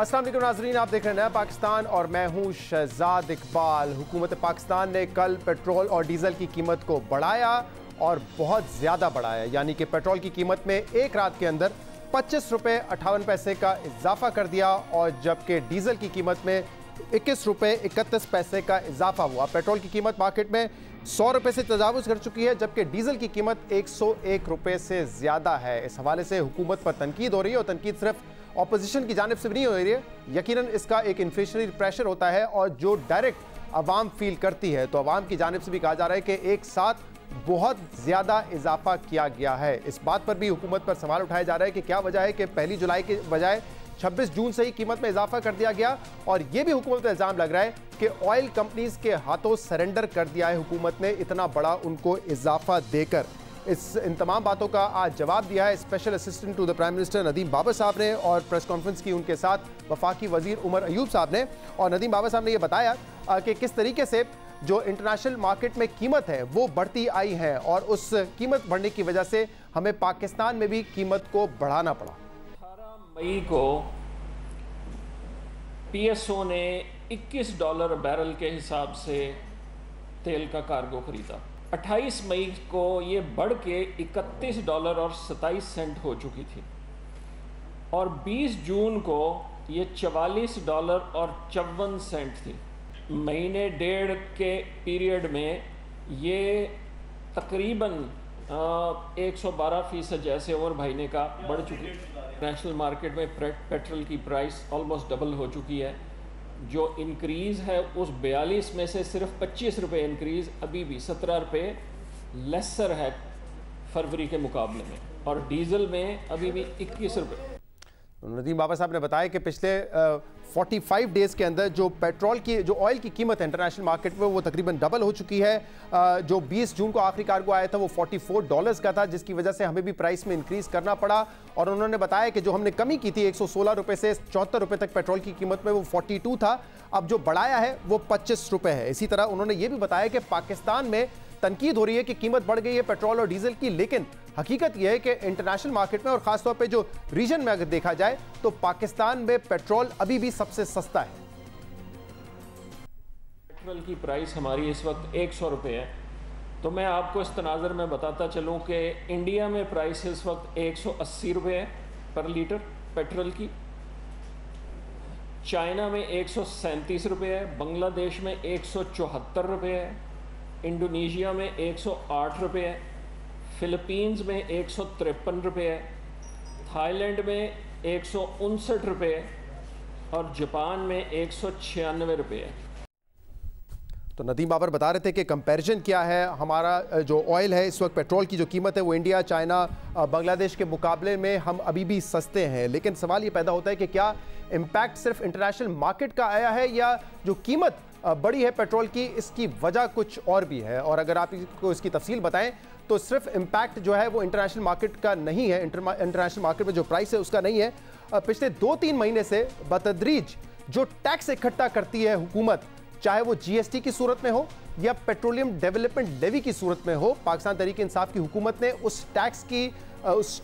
अस्सलाम वालेकुम नाज़रीन, आप देख रहे हैं नया पाकिस्तान और मैं हूं शहजाद इकबाल। हुकूमत पाकिस्तान ने कल पेट्रोल और डीजल की कीमत को बढ़ाया और बहुत ज़्यादा बढ़ाया, यानी कि पेट्रोल की कीमत में एक रात के अंदर 25 रुपये 58 पैसे का इजाफा कर दिया और जबकि डीजल की कीमत में 21 रुपये 31 पैसे का इजाफा हुआ। पेट्रोल की कीमत मार्केट में 100 रुपये से तजावुज़ कर चुकी है, जबकि डीजल की कीमत 101 रुपये से ज़्यादा है। इस हवाले से हुकूमत पर तनकीद हो रही है और तनकीद सिर्फ ऑपोजिशन की जानिब से भी नहीं हो रही है, यकीनन इसका एक इन्फ्लेशनरी प्रेशर होता है और जो डायरेक्ट अवाम फील करती है, तो अवाम की जानिब से भी कहा जा रहा है कि एक साथ बहुत ज़्यादा इजाफा किया गया है। इस बात पर भी हुकूमत पर सवाल उठाया जा रहा है कि क्या वजह है कि 1 जुलाई के बजाय 26 जून से ही कीमत में इजाफा कर दिया गया। और यह भी हुकूमत पर इल्ज़ाम लग रहा है कि ऑयल कंपनीज के हाथों सरेंडर कर दिया है हुकूमत ने इतना बड़ा उनको इजाफा देकर। इन तमाम बातों का आज जवाब दिया है special assistant to the prime minister Nadeem Babar sahab ने और प्रेस कॉन्फ्रेंस की उनके साथ वफाकी वजीर उमर अयूब साहब ने। और नदीम बाबर साहब ने यह बताया कि किस तरीके से जो इंटरनेशनल मार्केट में कीमत है वो बढ़ती आई है और उस कीमत बढ़ने की वजह से हमें पाकिस्तान में भी कीमत को बढ़ाना पड़ा। 18 मई को PSO ने $21 बैरल के हिसाब से तेल का कार्गो खरीदा। 28 मई को ये बढ़ के $31 और 27 सेंट हो चुकी थी और 20 जून को ये $44 और 54 सेंट थी। महीने डेढ़ के पीरियड में ये तकरीबन 112% जैसे ओवर भाईने का बढ़ चुकी है। नेशनल मार्केट में पेट्रोल की प्राइस ऑलमोस्ट डबल हो चुकी है। जो इंक्रीज़ है उस 42 में से सिर्फ 25 रुपये इंक्रीज़ अभी भी 17 रुपये लेसर है फरवरी के मुकाबले में, और डीजल में अभी भी 21 रुपये। नदीम बाबा साहब ने बताया कि पिछले 45 डेज़ के अंदर जो पेट्रोल की जो ऑयल की कीमत है इंटरनेशनल मार्केट में वो तकरीबन डबल हो चुकी है। जो 20 जून को आखिरी कार्गो आया था वो $44 का था, जिसकी वजह से हमें भी प्राइस में इंक्रीज़ करना पड़ा। और उन्होंने बताया कि जो हमने कमी की थी 116 रुपये से 74 रुपये तक पेट्रोल की कीमत में, वो 42 था, अब जो बढ़ाया है वो 25 रुपये है। इसी तरह उन्होंने ये भी बताया कि पाकिस्तान में तनकीद हो रही है कि कीमत बढ़ गई है पेट्रोल और डीजल की, लेकिन हकीकत यह है कि इंटरनेशनल मार्केट में और खासतौर पे जो रीजन में अगर देखा जाए तो पाकिस्तान में पेट्रोल अभी भी सबसे सस्ता है। पेट्रोल की प्राइस हमारी इस वक्त 100 रुपये है, तो मैं आपको इस तनाज़र में बताता चलूं कि इंडिया में प्राइस इस वक्त 180 रुपये है पर लीटर पेट्रोल की, चाइना में 137 रुपये है, बांग्लादेश में 174 रुपये है, इंडोनेशिया में 108 रुपये है, फिलीपींस में 153 रुपये है, थाईलैंड में 159 रुपये है और जापान में 196 रुपये है। तो नदीम बाबर बता रहे थे कि कंपैरिजन क्या है, हमारा जो ऑयल है इस वक्त पेट्रोल की जो कीमत है वो इंडिया, चाइना, बांग्लादेश के मुकाबले में हम अभी भी सस्ते हैं। लेकिन सवाल ये पैदा होता है कि क्या इम्पैक्ट सिर्फ इंटरनेशनल मार्केट का आया है या जो कीमत बड़ी है पेट्रोल की इसकी वजह कुछ और भी है। और अगर आप इसको इसकी तफसील बताएं तो सिर्फ इम्पैक्ट जो है वो इंटरनेशनल मार्केट का नहीं है, इंटरनेशनल मार्केट में जो प्राइस है उसका नहीं है। पिछले 2-3 महीने से बतदरीज जो टैक्स इकट्ठा करती है हुकूमत, चाहे वो GST की सूरत में हो या पेट्रोलियम डेवलपमेंट लेवी की सूरत में हो, पाकिस्तान तहरीक इंसाफ की हुकूमत ने उस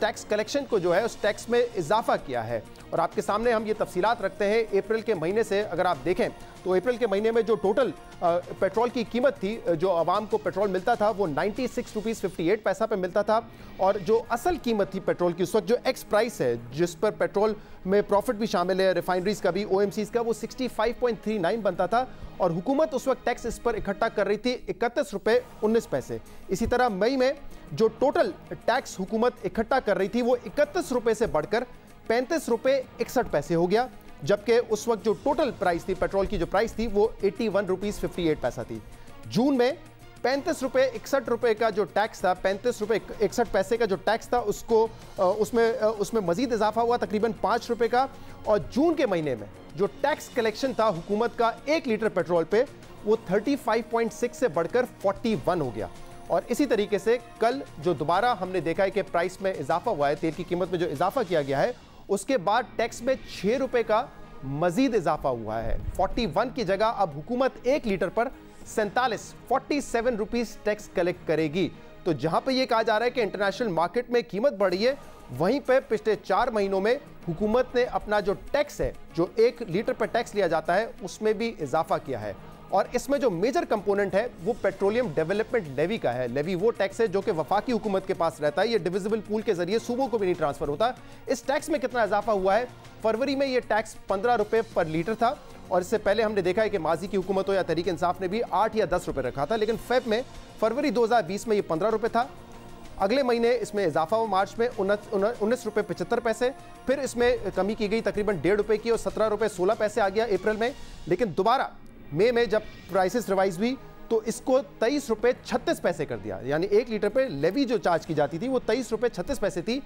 टैक्स कलेक्शन को जो है उस टैक्स में इजाफा किया है। और आपके सामने हम ये तफसीलात रखते हैं। अप्रैल के महीने से अगर आप देखें तो अप्रैल के महीने में जो टोटल पेट्रोल की कीमत थी, जो आवाम को पेट्रोल मिलता था वो 96 रुपीज़ 58 पैसा पे मिलता था। और जो असल कीमत थी पेट्रोल की उस वक्त, जो एक्स प्राइस है जिस पर पेट्रोल में प्रॉफिट भी शामिल है, रिफाइनरीज का भी, OMCs का, वो 65.39 बनता था और हुकूमत उस वक्त टैक्स इस पर इकट्ठा कर रही थी 31 रुपये 19 पैसे। इसी तरह मई में जो टोटल टैक्स हुकूमत इकट्ठा कर रही थी वो 31 रुपये से बढ़कर 35 रुपये 61 पैसे हो गया, जबकि उस वक्त जो टोटल प्राइस थी पेट्रोल की जो प्राइस थी वो 81 रुपीज़ 58 पैसा थी। जून में 35 रुपये 61 रुपये का जो टैक्स था, 35 रुपये 61 पैसे का जो टैक्स था उसको उसमें मजीद इजाफा हुआ तकरीबन 5 रुपये का। और जून के महीने में जो टैक्स कलेक्शन था हुकूमत का 1 लीटर पेट्रोल पे वो 35.6 से बढ़कर 41 हो गया। और इसी तरीके से कल जो दोबारा हमने देखा है कि प्राइस में इजाफा हुआ है, तेल की कीमत में जो इजाफा किया गया है, उसके बाद टैक्स में 6 रुपये का मजीद इजाफा हुआ है। 41 की जगह अब हुकूमत 1 लीटर पर 47 रुपीज़ टैक्स कलेक्ट करेगी। तो जहां पे ये कहा जा रहा है कि इंटरनेशनल मार्केट में कीमत बढ़ी है, वहीं पे पिछले 4 महीनों में हुकूमत ने अपना जो टैक्स है, जो 1 लीटर पर टैक्स लिया जाता है, उसमें भी इजाफा किया है। और इसमें जो मेजर कंपोनेंट है वो पेट्रोलियम डेवलपमेंट लेवी का है। लेवी वो टैक्स है जो कि वफाकी हुकूमत के पास रहता है, ये डिविजिबल पूल के जरिए सूबों को भी नहीं ट्रांसफर होता। इस टैक्स में कितना इजाफा हुआ है? फरवरी में ये टैक्स 15 रुपए पर लीटर था और इससे पहले हमने देखा है कि माजी की हुकूमत हो या तहरीक इंसाफ ने भी 8 या 10 रुपए रखा था, लेकिन फरवरी 2020 में ये 15 रुपए था। अगले महीने इसमें इजाफा हुआ, मार्च में 19 रुपए 75 पैसे, फिर इसमें कमी की गई तकरीबन 1.5 रुपए की और 17 रुपए 16 पैसे आ गया अप्रैल में। लेकिन दोबारा मई में जब प्राइसेस रिवाइज हुई तो इसको 23 रुपए 36 पैसे कर दिया, यानी 1 लीटर पे लेवी जो चार्ज की जाती थी वो 23 रुपए 36 पैसे थी।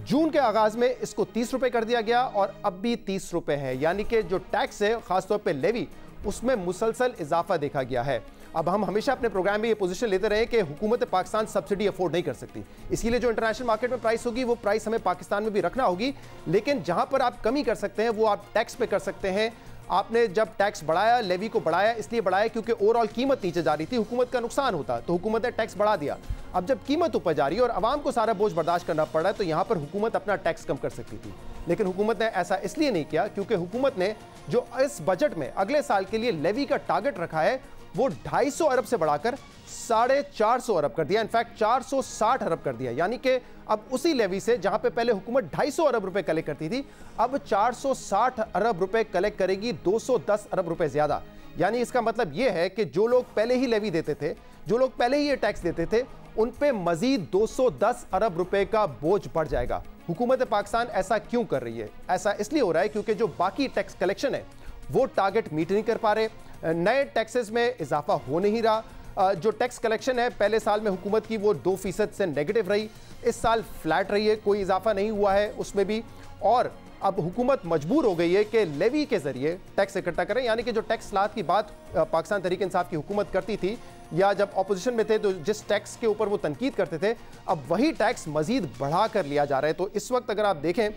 जून के आगाज में इसको 30 रुपए कर दिया गया और अब भी 30 रुपए है, यानी कि जो टैक्स है खासतौर पे लेवी, उसमें मुसलसल इजाफा देखा गया है। अब हम हमेशा अपने प्रोग्राम में ये पोजीशन लेते रहे कि हुकूमत पाकिस्तान सब्सिडी अफोर्ड नहीं कर सकती, इसीलिए जो इंटरनेशनल मार्केट में प्राइस होगी वो प्राइस हमें पाकिस्तान में भी रखना होगी। लेकिन जहां पर आप कमी कर सकते हैं वो आप टैक्स पे कर सकते हैं। आपने जब टैक्स बढ़ाया, लेवी को बढ़ाया, इसलिए बढ़ाया क्योंकि ओवरऑल कीमत नीचे जा रही थी, हुकूमत का नुकसान होता, तो हुकूमत ने टैक्स बढ़ा दिया। अब जब कीमत ऊपर जा रही है और आवाम को सारा बोझ बर्दाश्त करना पड़ रहा है, तो यहां पर हुकूमत अपना टैक्स कम कर सकती थी, लेकिन हुकूमत ने ऐसा इसलिए नहीं किया क्योंकि हुकूमत ने जो इस बजट में अगले साल के लिए लेवी का टारगेट रखा है वो 250 अरब से बढ़ाकर 450 अरब कर दिया, इनफैक्ट 460 अरब कर दिया। यानी कि अब उसी लेवी से जहां पे पहले हुकूमत 250 अरब रुपए कलेक्ट करती थी, अब 460 अरब रुपए कलेक्ट करेगी, 210 अरब रुपए ज्यादा। यानी इसका मतलब यह है कि जो लोग पहले ही लेवी देते थे, जो लोग पहले ही ये टैक्स देते थे, उन पे मजीद 210 अरब रुपए का बोझ बढ़ जाएगा। हुकूमत पाकिस्तान ऐसा क्यों कर रही है? ऐसा इसलिए हो रहा है क्योंकि जो बाकी टैक्स कलेक्शन है वो टारगेट मीट नहीं कर पा रहे, नए टैक्सेस में इजाफा हो नहीं रहा। जो टैक्स कलेक्शन है पहले साल में हुकूमत की वो 2% से नेगेटिव रही, इस साल फ्लैट रही है, कोई इजाफा नहीं हुआ है उसमें भी। और अब हुकूमत मजबूर हो गई है कि लेवी के जरिए टैक्स इकट्ठा करें, यानी कि जो टैक्स स्लात की बात पाकिस्तान तहरीक इंसाफ की हुकूमत करती थी या जब ऑपोजिशन में थे तो जिस टैक्स के ऊपर वो तनकीद करते थे, अब वही टैक्स मजीद बढ़ा कर लिया जा रहा है। तो इस वक्त अगर आप देखें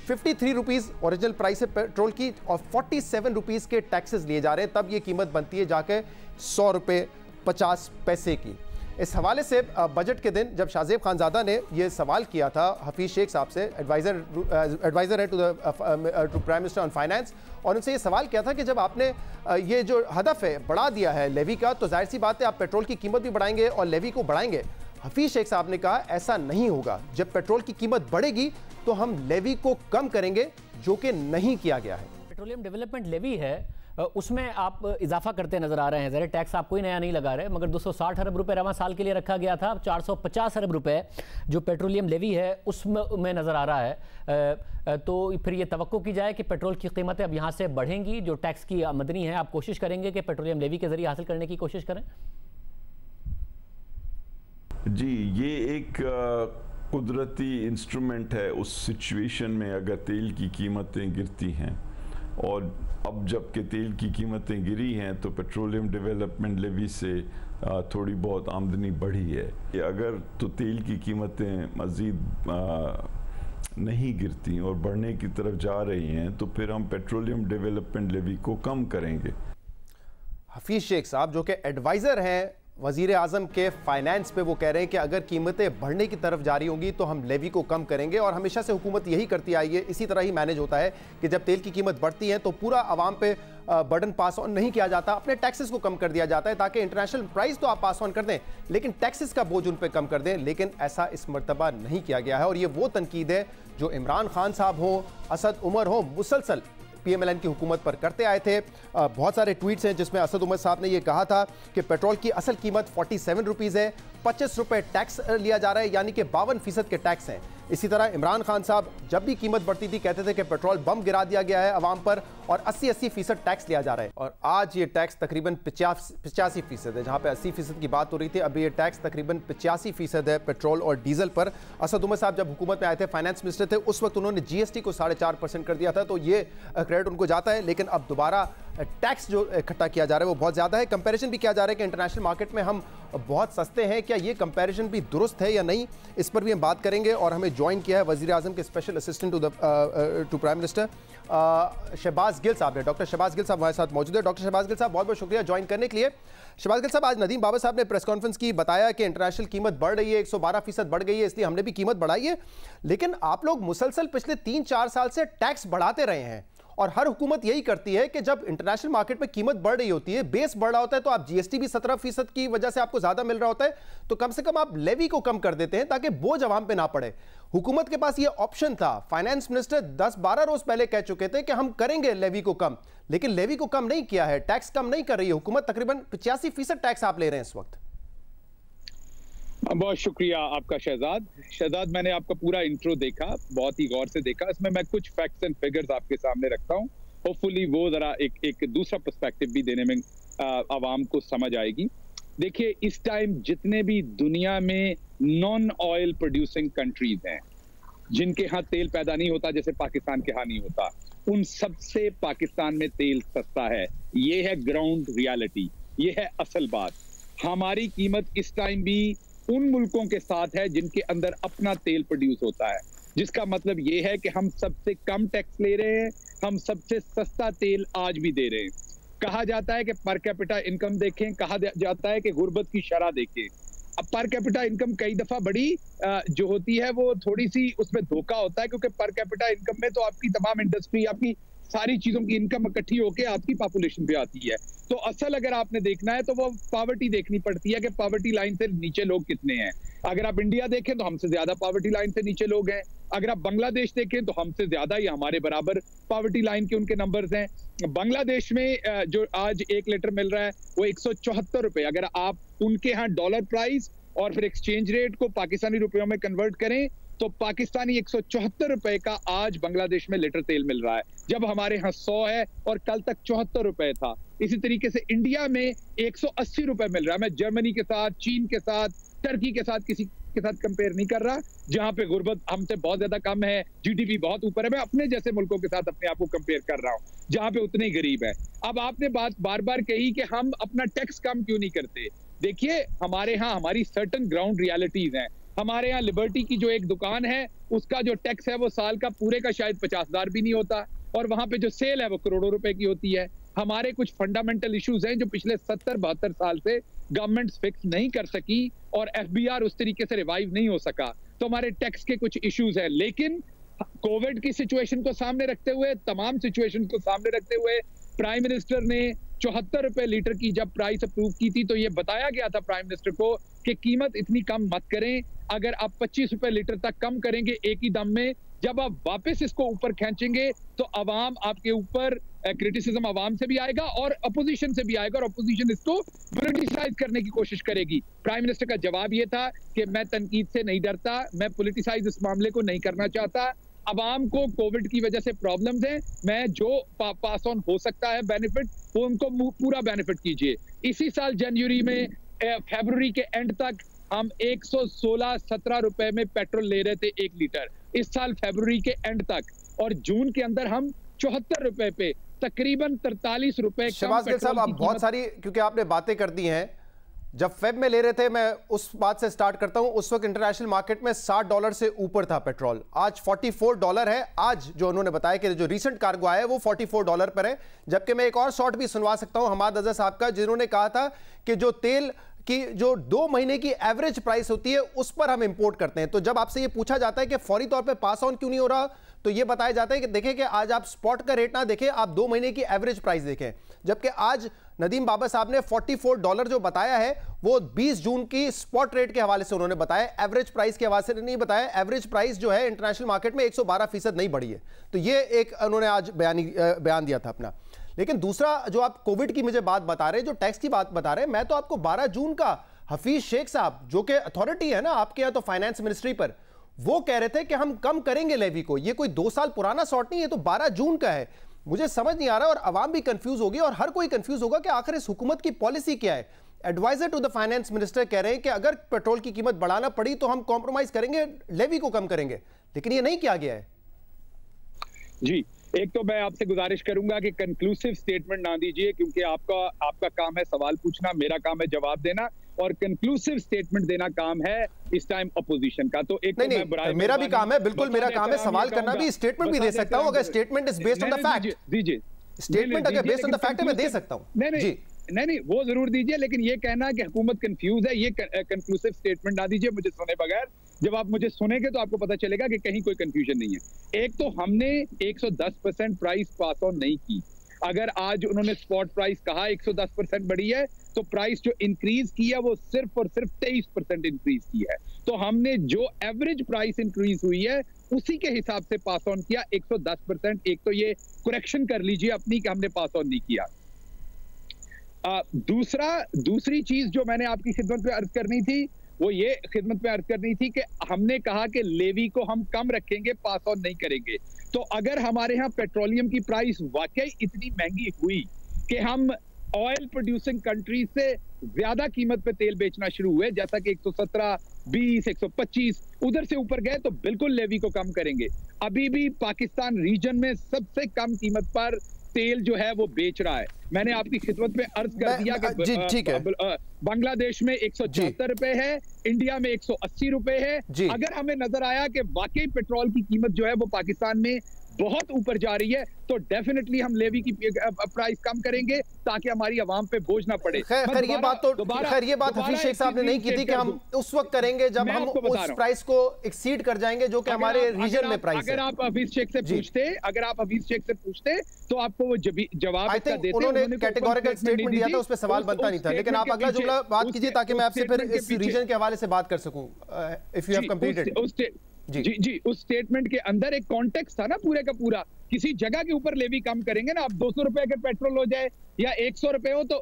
53 रुपीज़ ओरिजिनल प्राइस है पेट्रोल की और 47 रुपीज़ के टैक्सेस लिए जा रहे हैं, तब ये कीमत बनती है जाके 100 रुपये 50 पैसे की। इस हवाले से बजट के दिन जब शाहजेब खानजादा ने ये सवाल किया था हफीज़ शेख साहब से, एडवाइज़र है to prime minister on finance, और उनसे ये सवाल किया था कि जब आपने ये जो हदफ है बढ़ा दिया है लेवी का, तो जाहिर सी बात है आप पेट्रोल की कीमत भी बढ़ाएंगे और लेवी को बढ़ाएंगे। हफीज़ शेख साहब ने कहा ऐसा नहीं होगा, जब पेट्रोल की कीमत बढ़ेगी तो हम लेवी को कम करेंगे, जो कि नहीं किया गया है। पेट्रोलियम डेवलपमेंट लेवी है, उसमें आप इजाफा करते नजर आ रहे हैं। ज़रा टैक्स आप कोई नया नहीं लगा रहे, मगर 260 अरब रुपए रवां साल के लिए रखा गया था, अब 450 अरब रुपए जो पेट्रोलियम लेवी है उसमें नजर आ रहा है। तो फिर ये तवक्को की जाए कि पेट्रोल की कीमतें अब यहाँ से बढ़ेंगी, जो टैक्स की आमदनी है आप कोशिश करेंगे कि पेट्रोलियम लेवी के जरिए हासिल करने की कोशिश करें? जी, ये एक कुदरती इंस्ट्रूमेंट है उस सिचुएशन में अगर तेल की कीमतें गिरती हैं, और अब जबकि तेल की कीमतें गिरी हैं तो पेट्रोलियम डेवलपमेंट लेवी से थोड़ी बहुत आमदनी बढ़ी है। अगर तो तेल की कीमतें मज़ीद नहीं गिरती और बढ़ने की तरफ जा रही हैं तो फिर हम पेट्रोलियम डेवलपमेंट लेवी को कम करेंगे। हफीज़ शेख साहब जो कि एडवाइज़र हैं वज़ीर आज़म के फाइनेंस पे, वो कह रहे हैं कि अगर कीमतें बढ़ने की तरफ जारी होंगी तो हम लेवी को कम करेंगे, और हमेशा से हुकूमत यही करती आई है, इसी तरह ही मैनेज होता है कि जब तेल की कीमत बढ़ती है तो पूरा आवाम पे बर्डन पास ऑन नहीं किया जाता, अपने टैक्सेस को कम कर दिया जाता है ताकि इंटरनेशनल प्राइस तो आप पास ऑन कर दें लेकिन टैक्सेस का बोझ उन पर कम कर दें। लेकिन ऐसा इस मरतबा नहीं किया गया है, और ये वो तनकीद है जो इमरान खान साहब हो, असद उमर हो, मुसलसल PMLN की हुकूमत पर करते आए थे। बहुत सारे ट्वीट्स हैं जिसमें असद उमर साहब ने यह कहा था कि पेट्रोल की असल कीमत 47 रुपीज़ है, 25 रुपये टैक्स लिया जा रहा है, यानी कि 52% के टैक्स हैं। इसी तरह इमरान खान साहब जब भी कीमत बढ़ती थी कहते थे कि पेट्रोल बम गिरा दिया गया है अवाम पर और 80% टैक्स लिया जा रहा है, और आज ये टैक्स तकरीबन 85% है। जहां पे 80% की बात हो रही थी, अभी ये टैक्स तकरीबन 85% है पेट्रोल और डीजल पर। असद उमर साहब जब हुकूमत में आए थे, फाइनेंस मिनिस्टर थे, उस वक्त उन्होंने GST को 4.5% कर दिया था, तो ये क्रेडिट उनको जाता है। लेकिन अब दोबारा टैक्स जो इकट्ठा किया जा रहा है वो बहुत ज़्यादा है। कंपैरिजन भी किया जा रहा है कि इंटरनेशनल मार्केट में हम बहुत सस्ते हैं, क्या ये कंपैरिजन भी दुरुस्त है या नहीं, इस पर भी हम बात करेंगे। और हमें ज्वाइन किया है वज़ीर आज़म के special assistant to prime minister Shahbaz Gill sahab ने। डॉक्टर शहबाज गिल साहब हमारे साथ मौजूद है। डॉक्टर शहबाज गिल साहब, बहुत बहुत शुक्रिया ज्वाइन करने के लिए। शहबाज गिल साहब, आज नदीम बाबर साहब ने प्रेस कॉन्फ्रेंस की, बताया कि इंटरनेशनल कीमत बढ़ रही है, 112% बढ़ गई है, इसलिए हमने भी कीमत बढ़ाई है। लेकिन आप लोग मुसलसल पिछले 3-4 साल से टैक्स बढ़ाते रहे हैं और हर हुकूमत यही करती है कि जब इंटरनेशनल मार्केट में कीमत बढ़ रही होती है, बेस बढ़ रहा होता है, तो आप जीएसटी भी 17% की वजह से आपको ज्यादा मिल रहा होता है, तो कम से कम आप लेवी को कम कर देते हैं ताकि बोझ अवाम पे ना पड़े। हुकूमत के पास ये ऑप्शन था। फाइनेंस मिनिस्टर 10-12 रोज पहले कह चुके थे कि हम करेंगे लेवी को कम, लेकिन लेवी को कम नहीं किया है, टैक्स कम नहीं कर रही है हुकूमत। तकरीबन 85% टैक्स आप ले रहे हैं इस वक्त। बहुत शुक्रिया आपका शहजाद। मैंने आपका पूरा इंट्रो देखा, बहुत ही गौर से देखा। इसमें मैं कुछ फैक्ट्स एंड फिगर्स आपके सामने रखता हूं, होपफुली वो जरा एक दूसरा पर्सपेक्टिव भी देने में आवाम को समझ आएगी। देखिए, इस टाइम जितने भी दुनिया में नॉन ऑयल प्रोड्यूसिंग कंट्रीज हैं जिनके यहाँ तेल पैदा नहीं होता, जैसे पाकिस्तान के यहाँ नहीं होता, उन सबसे पाकिस्तान में तेल सस्ता है। ये है ग्राउंड रियलिटी, ये है असल बात। हमारी कीमत इस टाइम भी उन मुल्कों के साथ है जिनके अंदर अपना तेल प्रोड्यूस होता है, जिसका मतलब ये है कि हम सबसे कम टैक्स ले रहे हैं, हम सबसे सस्ता तेल आज भी दे रहे हैं। कहा जाता है कि पर कैपिटा इनकम देखें, कहा जाता है कि गुर्बत की शरह देखें। अब पर कैपिटा इनकम कई दफा बड़ी जो होती है वो थोड़ी सी उसमें धोखा होता है, क्योंकि पर कैपिटा इनकम में तो आपकी तमाम इंडस्ट्री, आपकी सारी चीजों की इनकम इकट्ठी होकर आपकी पॉपुलेशन पे आती है। तो असल अगर आपने देखना है तो वो पॉवर्टी देखनी पड़ती है कि पॉवर्टी लाइन से नीचे लोग कितने हैं। अगर आप इंडिया देखें तो हमसे ज्यादा पॉवर्टी लाइन से नीचे लोग हैं। अगर आप बांग्लादेश देखें तो हमसे ज्यादा या हमारे बराबर पॉवर्टी लाइन के उनके नंबर्स हैं। बांग्लादेश में जो आज 1 लीटर मिल रहा है वो 174 रुपए। अगर आप उनके यहाँ डॉलर प्राइस और फिर एक्सचेंज रेट को पाकिस्तानी रुपयों में कन्वर्ट करें तो पाकिस्तानी 174 रुपए का आज बांग्लादेश में लीटर तेल मिल रहा है, जब हमारे यहाँ 100 है और कल तक 74 रुपए था। इसी तरीके से इंडिया में 180 रुपए मिल रहा है। मैं जर्मनी के साथ, चीन के साथ, टर्की के साथ किसी के साथ कंपेयर नहीं कर रहा, जहां पे गुर्बत हमसे बहुत ज्यादा कम है, जीडीपी बहुत ऊपर है। मैं अपने जैसे मुल्कों के साथ अपने आप को कंपेयर कर रहा हूं जहां पे उतने गरीब है। अब आपने बात बार बार कही कि हम अपना टैक्स कम क्यों नहीं करते। देखिए, हमारे यहाँ हमारी सर्टन ग्राउंड रियलिटीज हैं। हमारे यहाँ लिबर्टी की जो एक दुकान है उसका जो टैक्स है वो साल का पूरे का शायद 50,000 भी नहीं होता, और वहां पे जो सेल है वो करोड़ों रुपए की होती है। हमारे कुछ फंडामेंटल इश्यूज हैं जो पिछले 70-72 साल से गवर्नमेंट फिक्स नहीं कर सकी और एफबीआर उस तरीके से रिवाइव नहीं हो सका, तो हमारे टैक्स के कुछ इश्यूज हैं। लेकिन कोविड की सिचुएशन को सामने रखते हुए, तमाम सिचुएशन को सामने रखते हुए, प्राइम मिनिस्टर ने 74 रुपए लीटर की जब प्राइस अप्रूव की थी तो ये बताया गया था प्राइम मिनिस्टर को कि कीमत इतनी कम मत करें। अगर आप 25 रुपए लीटर तक कम करेंगे एक ही दम में, जब आप वापस इसको ऊपर खींचेंगे तो अवाम आपके ऊपर क्रिटिसिज्म अवाम से भी आएगा और अपोजिशन से भी आएगा, और अपोजिशन इसको पॉलिटिसाइज करने की कोशिश करेगी। प्राइम मिनिस्टर का जवाब ये था कि मैं तनकीद से नहीं डरता, मैं पॉलिटिसाइज इस मामले को नहीं करना चाहता। अवाम को कोविड की वजह से प्रॉब्लम्स हैं, मैं जो पास ऑन हो सकता है बेनिफिट वो उनको पूरा बेनिफिट कीजिए। इसी साल जनवरी में फरवरी के एंड तक हम 116-17 रुपए में पेट्रोल ले रहे थे 1 लीटर, इस साल फरवरी के एंड तक, और जून के अंदर हम 74 रुपए पे तकरीबन 43 रुपए। शहबाज गिल साहब, आप बहुत सारी, क्योंकि आपने बातें कर दी हैं, जब फेब में ले रहे थे, मैं उस बात से स्टार्ट करता हूं, उस वक्त इंटरनेशनल मार्केट में $60 से ऊपर था पेट्रोल, आज $44 है। आज जो उन्होंने बताया कि जो रीसेंट कार्गो आया है वो $44 पर है। जबकि मैं एक और शॉट भी सुनवा सकता हूं हमाद अजहर साहब का, जिन्होंने कहा था कि जो तेल कि जो 2 महीने की एवरेज प्राइस होती है उस पर हम इंपोर्ट करते हैं। तो जब आपसे ये पूछा जाता है कि फौरी तौर पे पास ऑन क्यों नहीं हो रहा, तो ये बताया जाता है कि देखें कि आज आप स्पॉट का रेट ना देखें, आप 2 महीने की एवरेज प्राइस देखें। जबकि आज नदीम बाबर साहब ने $44 जो बताया है वो 20 जून की स्पॉट रेट के हवाले से उन्होंने बताया, एवरेज प्राइस के हवाले से नहीं बताया। एवरेज प्राइस जो है इंटरनेशनल मार्केट में 112% नहीं बढ़ी है। तो ये एक उन्होंने आज बयान दिया था अपना। लेकिन दूसरा जो आप कोविड की मुझे बात बता रहे हैं, जो टैक्स की बात बता रहे हैं, मैं तो आपको 12 जून का हफीज शेख साहब जो कि अथॉरिटी है ना आपके यहाँ तो फाइनेंस मिनिस्ट्री पर, वो कह रहे थे कि हम कम करेंगे लेवी को। ये कोई 2 साल पुराना शॉट नहीं है, तो 12 जून का है। मुझे समझ नहीं आ रहा, और आवाम भी कंफ्यूज होगी और हर कोई कंफ्यूज होगा कि आखिर इस हुकूमत की पॉलिसी क्या है। Adviser to the finance minister कह रहे हैं कि अगर पेट्रोल की कीमत बढ़ाना पड़ी तो हम कॉम्प्रोमाइज करेंगे, लेवी को कम करेंगे, लेकिन ये नहीं किया गया है। जी, एक तो मैं आपसे गुजारिश करूंगा कि कंक्लूसिव स्टेटमेंट ना दीजिए, क्योंकि आपका काम है सवाल पूछना, मेरा काम है जवाब देना, और कंक्लूसिव स्टेटमेंट देना काम है इस टाइम अपोजिशन का। तो एक नहीं, मेरा भी काम है, बिल्कुल मेरा काम है सवाल करना भी, स्टेटमेंट भी दे सकता हूं अगर statement is based on the fact. दीजिए स्टेटमेंट अगर बेस्ड ऑन द फैक्ट है मैं दे सकता हूं। नहीं वो जरूर दीजिए, लेकिन ये कहना कि हुकूमत कंफ्यूज है, ये कंक्लूसिव स्टेटमेंट ना दीजिए मुझे सुने बगैर। जब आप मुझे सुनेंगे तो आपको पता चलेगा कि कहीं कोई कंफ्यूजन नहीं है। एक तो हमने 110% प्राइस पास ऑन नहीं की। अगर आज उन्होंने स्पॉट प्राइस कहा 110% बढ़ी है, तो प्राइस जो इंक्रीज की है वो सिर्फ और सिर्फ 23% इंक्रीज की है। तो हमने जो एवरेज प्राइस इंक्रीज हुई है उसी के हिसाब से पास ऑन किया 110%। एक तो ये करेक्शन कर लीजिए अपनी कि हमने पास ऑन नहीं किया। दूसरी चीज जो मैंने आपकी खिदमत में अर्ज करनी थी वो ये खिदमत में अर्ज करनी थी कि हमने कहा कि लेवी को हम कम रखेंगे, पास ऑन नहीं करेंगे। तो अगर हमारे यहाँ पेट्रोलियम की प्राइस वाकई इतनी महंगी हुई कि हम ऑयल प्रोड्यूसिंग कंट्री से ज्यादा कीमत पे तेल बेचना शुरू हुए, जैसा कि 117, 20, 125 उधर से ऊपर गए, तो बिल्कुल लेवी को कम करेंगे। अभी भी पाकिस्तान रीजन में सबसे कम कीमत पर तेल जो है वो बेच रहा है। मैंने आपकी खिदमत में अर्ज कर दिया कि ठीक है, बांग्लादेश में 174 रुपए है, इंडिया में 180 रुपए है। अगर हमें नजर आया कि वाकई पेट्रोल की कीमत जो है वो पाकिस्तान में बहुत ऊपर जा रही है, तो डेफिनेटली हम लेवी की प्राइस कम करेंगे ताकि हमारी आवाम पे बोझ ना पड़े। खैर ये बात हफीज शेख साहब ने नहीं की थी कि हम उस वक्त करेंगे जब हम उस प्राइस को एक्सीड कर जाएंगे जो कि हमारे रीजन में प्राइस है। अगर आप हफीज शेख से पूछते तो आपको वो जवाब देते। उन्होंने कैटेगोरिकल स्टेटमेंट दिया था, उस पर सवाल बनता नहीं था। लेकिन आप अगला जुमला बात कीजिए ताकि मैं आपसे फिर इस रीजन के हवाले से बात कर सकूं। If you have completed. जी उस स्टेटमेंट के अंदर एक कॉन्टेक्स्ट था ना पूरे का पूरा। किसी जगह के ऊपर लेवी कम करेंगे ना, अब 200 रुपए के पेट्रोल हो जाए या 100 रुपए हो तो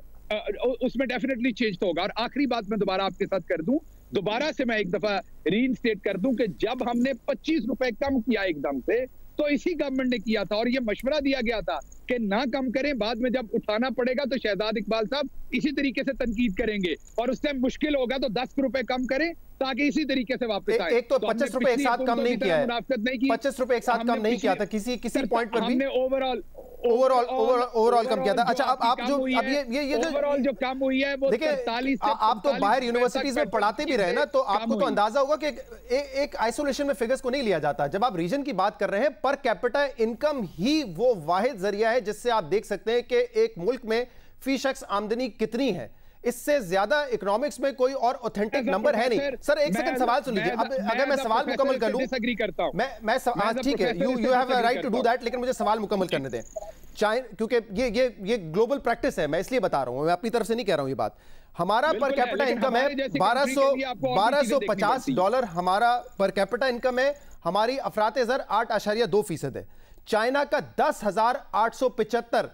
उसमें डेफिनेटली चेंज तो होगा। और आखिरी बात मैं दोबारा आपके साथ कर दूं, दोबारा से मैं एक दफा रीइंस्टेट कर दूं कि जब हमने 25 रुपए कम किया एकदम से, तो इसी गवर्नमेंट ने किया था और ये मशवरा दिया गया था कि ना कम करें, बाद में जब उठाना पड़ेगा तो शहजाद इकबाल साहब इसी तरीके से तनकीद करेंगे और उस टाइम मुश्किल होगा तो 10 रुपए कम करें ताकि इसी तरीके से वापस आए। एक तो 25 रुपए एक साथ कम नहीं किया है, 25 रुपए एक साथ कम नहीं किया था किसी पॉइंट पर भी। हमने ओवरऑल कम किया था। अच्छा, अब आप जो अब ये ओवरऑल जो कम हुई है वो 43 से आप तो बाहर यूनिवर्सिटीज में पढ़ाते भी रहे ना, तो आपको तो अंदाजा होगा कि एक आइसोलेशन में फिगर्स को नहीं लिया जाता। जब आप रीजन की बात कर रहे हैं, पर कैपिटा इनकम ही वो वाहिद जरिया है जिससे आप देख सकते हैं कि एक मुल्क में फी शख्स आमदनी कितनी है। इससे ज्यादा इकोनॉमिक्स में कोई और ऑथेंटिक नंबर है नहीं। सर एक सेकंड सवाल सुन लीजिए। अब अगर मैं सवाल मुकम्मल कर लूं, मैं ठीक है, you have a right to do that, लेकिन मुझे सवाल मुकम्मल करने दें। क्योंकि ये ग्लोबल प्रैक्टिस है, मैं इसलिए बता रहा हूं, मैं अपनी तरफ से नहीं कह रहा हूं ये बात। हमारा पर कैपिटा इनकम है $1250 हमारा पर कैपिटा इनकम है। हमारी अफरात-ए-ज़र 8.2% है। चाइना का 10,875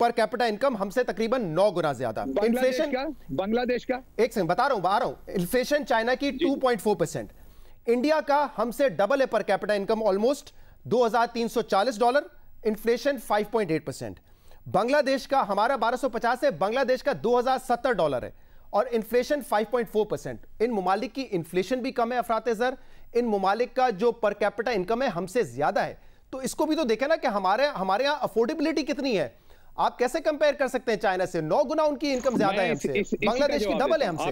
पर कैपिटा इनकम, हमसे तकरीबन 9 गुना ज्यादा। इन्फ्लेशन बांग्लादेश का एक सेकंड बता रहा हूं। इन्फ्लेशन चाइना की 2.4%, इंडिया का हमसे डबल है per capita income, almost $2,340, inflation 5.8%। Bangladesh का हमारा 1250 है, बांग्लादेश का $2,070 है और इन्फ्लेशन 5.4%। इन ममालिक की इन्फ्लेशन भी कम है अफरात-ए-ज़र, इन ममालिक का जो पर कैपिटा इनकम है हमसे ज्यादा है। तो इसको भी तो देखें ना कि हमारे यहाँ अफोर्डेबिलिटी कितनी है। आप कैसे कंपेयर कर सकते हैं चाइना से? 9 गुना उनकी इनकम ज्यादा है हमसे, बांग्लादेश की डबल है हमसे।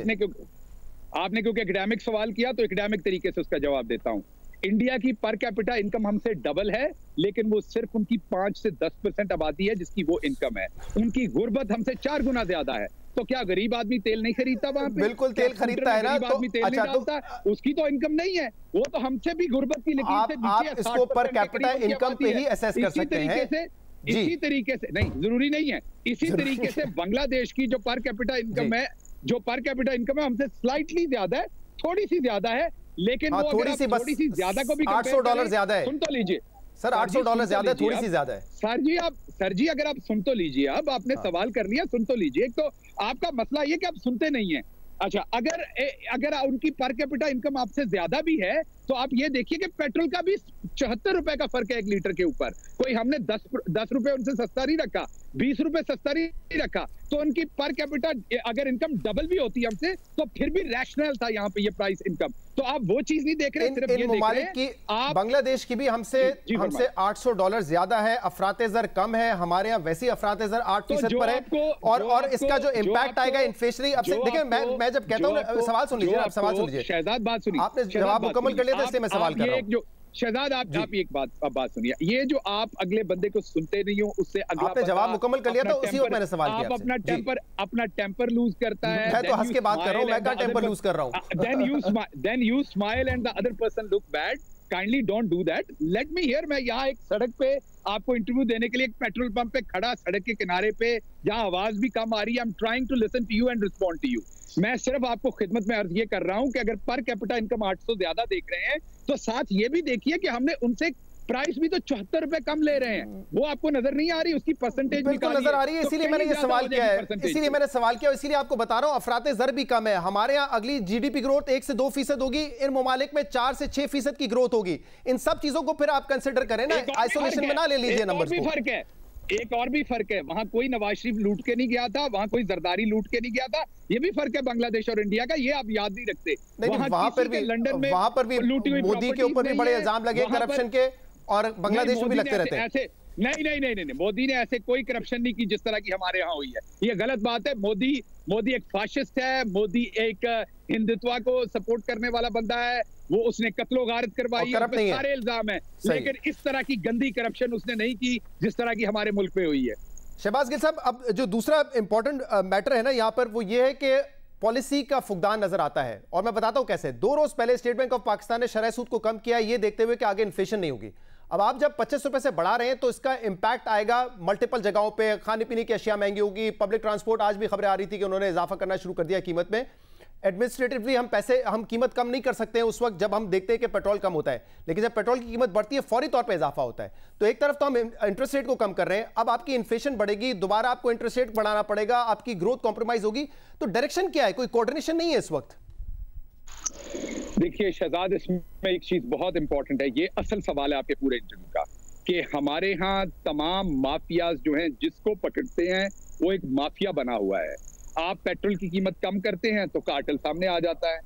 आपने क्योंकि एकेडमिक सवाल किया तो एकेडमिक तरीके से उसका जवाब देता हूं। इंडिया की पर कैपिटा इनकम हमसे डबल है, लेकिन वो सिर्फ उनकी 5 से 10% आबादी है जिसकी वो इनकम है। उनकी गुर्बत हमसे 4 गुना ज्यादा है। तो क्या गरीब आदमी तेल नहीं खरीदता वहां पे? बिल्कुल तेल खरीदता है ना, तो आदमी तेल नहीं डालता, उसकी तो इनकम नहीं है, वो तो हमसे भी गुर्बत की लकीर से नीचे है। आप इसको पर कैपिटा इनकम पे ही असेस कर सकते हैं। इसी तरीके से नहीं, जरूरी नहीं है। इसी तरीके से बांग्लादेश की जो पर कैपिटा इनकम है, हमसे स्लाइटली ज्यादा है, थोड़ी सी ज्यादा है, लेकिन वो थोड़ी सी ज्यादा को भी $800 ज्यादा है। सुन तो लीजिए सर, $800 ज्यादा है, थोड़ी सी ज्यादा है। सर जी अगर आप सुन तो लीजिए, अब आपने सवाल कर लिया, सुन तो लीजिए। एक तो आपका मसला ये कि आप सुनते नहीं है। अच्छा, अगर उनकी पर कैपिटा इनकम आपसे ज्यादा भी है तो आप ये देखिए कि पेट्रोल का भी 74 रुपए का फर्क है 1 लीटर के ऊपर। कोई हमने 10 रुपए उनसे सस्ता नहीं रखा। 20 रुपए सस्ता नहीं रखा, तो उनकी पर कैपिटा अगर इनकम डबल भी होती है हमसे तो फिर भी रैशनल था यहाँ पे ये प्राइस इनकम। तो आप वो चीज नहीं देख रहे, सिर्फ ये देख रहे हैं की आप बांग्लादेश की भी हमसे $800 ज्यादा है, अफरातेजर कम है, हमारे यहाँ वैसी अफरातेजर 8% पर है, और इसका जो इम्पैक्ट आएगा इन्फ्लेशनरी। अब देखिए मैं जब कहता हूँ, सवाल सुन लीजिए, आप सवाल सुन लीजिए। शहजाद बात सुनिए, आपने जवाब मुकम्मल कर लिया था, इसलिए मैं सवाल कर रहा हूँ। शहजाद आप एक बात सुनिए, ये जो आप अगले बंदे को सुनते नहीं हो उससे अगला आपने जवाब मुकम्मल कर लिया था, उसी वक्त मैंने सवाल किया आपसे। अपना टेम्पर लूज करता है, मैं तो हंस के बात कर रहा हूं, मैं क्या टेम्पर लूज कर रहा हूं? then you smile and the other person look bad. Kindly don't do that. Let me hear, मैं यहाँ एक सड़क पे आपको इंटरव्यू देने के लिए एक पेट्रोल पंप पे खड़ा, सड़क के किनारे पे, जहाँ आवाज भी कम आ रही है, I'm trying to listen to you and respond to you. मैं सिर्फ आपको खिदमत में अर्ज ये कर रहा हूं कि अगर पर कैपिटा इनकम 800 ज्यादा देख रहे हैं तो साथ ये भी देखिए कि हमने उनसे प्राइस भी तो 74 रुपए कम ले रहे हैं, वो आपको नजर नहीं आ रही, उसकी परसेंटेज बिल्कुल नजर आ रही है, इसीलिए मैंने ये सवाल किया है, इसीलिए आपको बता रहा हूं अफराते ज़र भी कम है। हमारे यहाँ अगली जीडीपी ग्रोथ 1 से 2% होगी, इन ममालिक में 4 से 6% की ग्रोथ होगी। इन सब चीजों को फिर आप कंसिडर करें ना, आइसोलेशन में ना ले लीजिए नंबर्स को। फर्क है, एक और भी फर्क है, वहां कोई नवाज शरीफ लूट के नहीं गया था, वहां कोई जरदारी लूट के नहीं गया था। ये भी फर्क है बांग्लादेश और इंडिया का, ये आप याद नहीं रखते। वहां पर भी मोदी के ऊपर भी बड़े इल्जाम लगे करप्शन के, और बांग्लादेश में भी लगते रहते हैं। नहीं, मोदी ने ऐसे कोई करप्शन नहीं की जिस तरह की हमारे यहाँ हुई है, ये गलत बात है। मोदी एक फाशिस्ट है, मोदी एक हिंदुत्व को सपोर्ट करने वाला बंदा है, वो उसने कत्लो गारत करवाई, सारे इल्जाम है, लेकिन इस तरह की गंदी करप्शन उसने नहीं की जिस तरह की हमारे मुल्क में हुई है। शहबाज गिल साहब, अब जो दूसरा इंपॉर्टेंट मैटर है ना यहाँ पर, वो ये है कि पॉलिसी का फुकदान नजर आता है, और मैं बताता हूं कैसे। 2 रोज पहले स्टेट बैंक ऑफ पाकिस्तान ने शरह सूद को कम किया, ये देखते हुए कि आगे इन्फ्लेशन नहीं होगी। अब आप जब 25 रुपए से बढ़ा रहे हैं तो इसका इंपैक्ट आएगा मल्टीपल जगहों पे, खाने पीने की अशिया महंगी होगी, पब्लिक ट्रांसपोर्ट, आज भी खबरें आ रही थी कि उन्होंने इजाफा करना शुरू कर दिया कीमत में। एडमिनिस्ट्रेटिवली हम कीमत कम नहीं कर सकते हैं उस वक्त जब हम देखते हैं कि पेट्रोल कम होता है, लेकिन जब पेट्रोल की कीमत बढ़ती है फौरी तौर पे इजाफा होता है। तो एक तरफ तो हम इंटरेस्ट रेट को कम कर रहे हैं, अब आपकी इन्फ्लेशन बढ़ेगी, दोबारा आपको इंटरेस्ट रेट बढ़ाना पड़ेगा, आपकी ग्रोथ कॉम्प्रोमाइज होगी। तो डायरेक्शन क्या है? कोई कोऑर्डिनेशन नहीं है इस वक्त। देखिए शहजाद, इसमें एक चीज बहुत इंपॉर्टेंट है, ये असल सवाल है आपके पूरे इंटरव्यू का, कि हमारे यहाँ तमाम माफियाज जो हैं, जिसको पकड़ते हैं वो एक माफिया बना हुआ है। आप पेट्रोल की कीमत कम करते हैं तो कार्टेल सामने आ जाता है,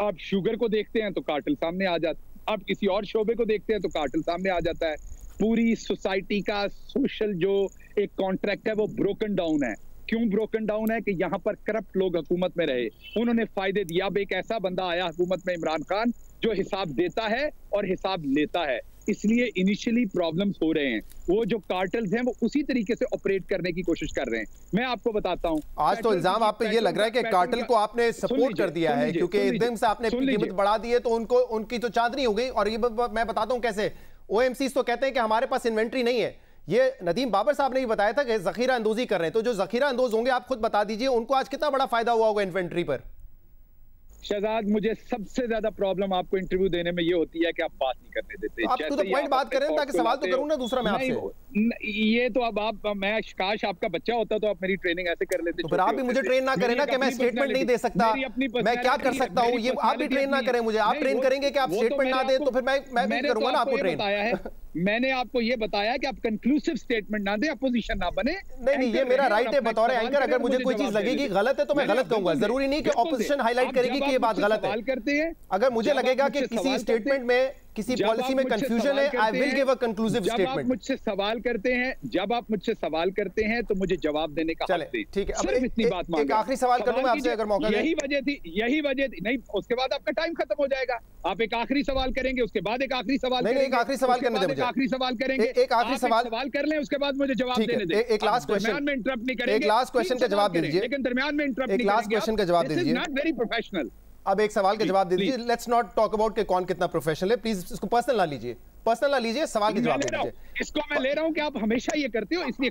आप शुगर को देखते हैं तो कार्टेल सामने आ जाता है, आप किसी और शोबे को देखते हैं तो कार्टेल सामने आ जाता है। पूरी सोसाइटी का सोशल जो एक कॉन्ट्रैक्ट है वो ब्रोकन डाउन है। क्यों ब्रोकन डाउन है? कि यहाँ पर करप्ट लोग हुकूमत में रहे, उन्होंने फायदे दिया। अब एक ऐसा बंदा आया हुकूमत में, इमरान खान, जो हिसाब देता है और हिसाब लेता है, इसलिए इनिशियली प्रॉब्लम्स हो रहे हैं। वो जो कार्टेल्स हैं वो उसी तरीके से ऑपरेट करने की कोशिश कर रहे हैं। मैं आपको बताता हूं, आज तो इल्जाम आप पे ये लग रहा है कि कार्टेल को आपने सपोर्ट कर दिया है, क्योंकि एकदम से आपने कीमत बढ़ा दी है तो उनकी तो चांदनी हो गई। और ये मैं बताता हूं कैसे। ओएमसी तो कहते हैं कि हमारे पास इन्वेंट्री नहीं है, ये नदीम बाबर साहब ने भी बताया था कि जखीरा अंदोजी कर रहे हैं। तो जो जखीरा अंदोज होंगे, आप खुद बता दीजिए, उनको आज कितना बड़ा फायदा हुआ होगा इन्वेंट्री पर? शहजाद, मुझे सबसे ज्यादा प्रॉब्लम आपको इंटरव्यू देने में ये होती है कि आप बात नहीं करने देते। आप तो पॉइंट बात करें ताकि सवाल तो करूं ना दूसरा मैं आपसे। ये तो अब मैं काश आपका बच्चा होता तो आप मेरी ट्रेनिंग ऐसे कर लेते। तो फिर आप भी मुझे ट्रेन ना करें ना कि मैं स्टेटमेंट नहीं दे सकता, मैं क्या कर सकता हूं, ये आप भी ट्रेन ना करें मुझे। आप ट्रेन करेंगे कि आप स्टेटमेंट ना दें तो फिर मैं भी करूंगा ना आपको ट्रेन। मैंने आपको ये बताया कि आप कंक्लूसिव स्टेटमेंट ना दें, अपोजिशन ना बने। नहीं, ये मेरा राइट है बतौर एंकर। अगर मुझे कोई चीज लगेगी गलत है तो मैं गलत कहूंगा, जरूरी नहीं कि अपोजिशन हाईलाइट करेगी कि ये बात गलत है। अगर मुझे लगेगा कि किसी स्टेटमेंट में, किसी पॉलिसी में कंफ्यूजन है, I will give a conclusive statement. जब आप मुझसे सवाल करते हैं तो मुझे जवाब देने का हक दें। ठीक है, अब इतनी बात एक आखिरी सवाल करूं मैं आपसे अगर मौका दें। यही वजह थी। नहीं, उसके बाद आपका टाइम खत्म हो जाएगा। आप एक आखिरी सवाल करेंगे, उसके बाद एक आखिरी सवाल करेंगे। एक आखिरी सवाल करने दें मुझे। आखिरी सवाल करेंगे, एक आखिरी सवाल कर लें, उसके बाद मुझे जवाब देने दें। एक लास्ट क्वेश्चन में इंटरप्ट नहीं करेंगे, एक लास्ट क्वेश्चन का जवाब दे दीजिए, लेकिन दरमियान में इंटरप्ट नहीं करेंगे। एक लास्ट क्वेश्चन का जवाब दे दीजिए, नॉट वेरी प्रोफेशनल। अब एक सवाल का जवाब दे दीजिए। लेट्स नॉट टॉक अबाउट कि कौन कितना प्रोफेशनल है, प्लीज इसको पर्सनल ना लीजिए, सवाल के जवाब दीजिए। इसको मैं ले रहा हूं कि आप हमेशा ये करते हो, इसलिए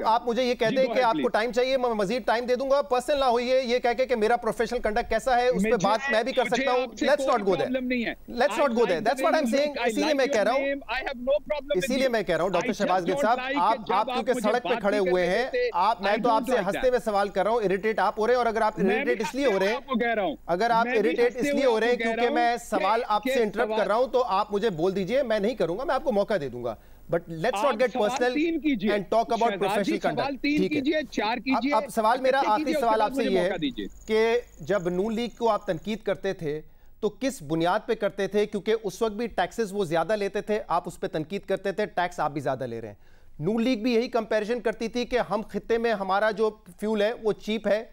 आप मुझे ये कहते हैं कि आपको टाइम चाहिए, मैं मजीद टाइम दे दूंगा। पर्सनल ना होइए, ये कह के मेरा प्रोफेशनल कंडक्ट कैसा है उस पे बात मैं भी कर सकता हूं। Let's not go there, let's not go there, that's what I am saying. इसीलिए मैं कह रहा हूं डॉक्टर शहबाज गिल साहब, आप क्योंकि सड़क पे खड़े हुए हैं, मैं तो आपसे हंसते हुए सवाल कर रहा हूं, इरिटेट आप हो रहे हैं। और अगर आप इरिटेट इसलिए हो रहे हैं, अगर आप इरिटेट इसलिए हो रहे हैं क्योंकि मैं सवाल आपसे इंटरप्ट कर रहा हूं, तो आप मुझे बोल दीजिए, मैं नहीं करूंगा, मैं आपको मौका दे दूंगा। But let's not get personal and talk about professional conduct. ठीक है, 4 कीजिए। अब सवाल मेरा आखिरी सवाल आपसे ये है कि जब नून लीग को आप तनकीद करते थे तो किस बुनियाद पे करते थे? क्योंकि उस वक्त भी टैक्सेस वो ज्यादा लेते थे, आप उस पर तनकीद करते थे, टैक्स आप भी ज्यादा ले रहे हैं। नून लीग भी यही कंपैरिजन करती थी कि हम खित्ते में हमारा जो फ्यूल है वो चीप है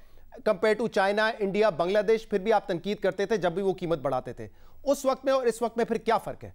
compare to China, India, Bangladesh, फिर भी आप तनकीद करते थे जब भी वो कीमत बढ़ाते थे। उस वक्त में और इस वक्त में फिर क्या फर्क है?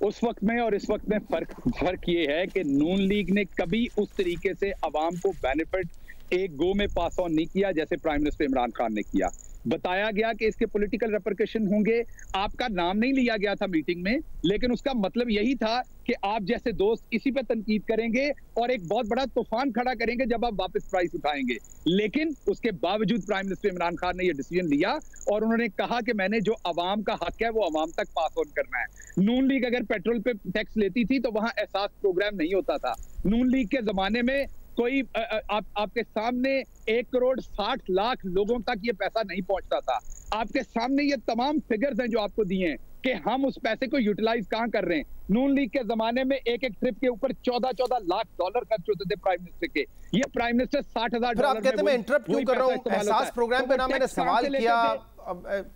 उस वक्त में और इस वक्त में फर्क ये है कि नून लीग ने कभी उस तरीके से अवाम को बेनिफिट एक गो में पास ऑन नहीं किया जैसे प्राइम मिनिस्टर इमरान खान ने किया। बताया गया कि इसके पॉलिटिकल रेपरकशन होंगे, आपका नाम नहीं लिया गया था मीटिंग में, लेकिन उसका मतलब यही था कि आप जैसे दोस्त इसी पे तनकीद करेंगे और एक बहुत बड़ा तूफान खड़ा करेंगे जब आप वापस प्राइस उठाएंगे। लेकिन उसके बावजूद प्राइम मिनिस्टर इमरान खान ने यह डिसीजन लिया और उन्होंने कहा कि मैंने जो अवाम का हक है वो अवाम तक पास ऑन करना है। नून लीग अगर पेट्रोल पे टैक्स लेती थी तो वहां एहसास प्रोग्राम नहीं होता था। नून लीग के जमाने में कोई आपके सामने 1,60,00,000 लोगों तक ये पैसा नहीं पहुंचता था। आपके सामने ये तमाम फिगर्स हैं जो आपको दिए हैं कि हम उस पैसे को यूटिलाइज कहां कर रहे हैं। नून लीग के जमाने में एक ट्रिप के ऊपर 14 लाख डॉलर खर्च होते थे प्राइम मिनिस्टर के। ये प्राइम मिनिस्टर 60,000 डॉलर। आप कहते मैं इंटरप्ट क्यों कर रहा हूं? एहसास प्रोग्राम पे ना मैंने सवाल किया।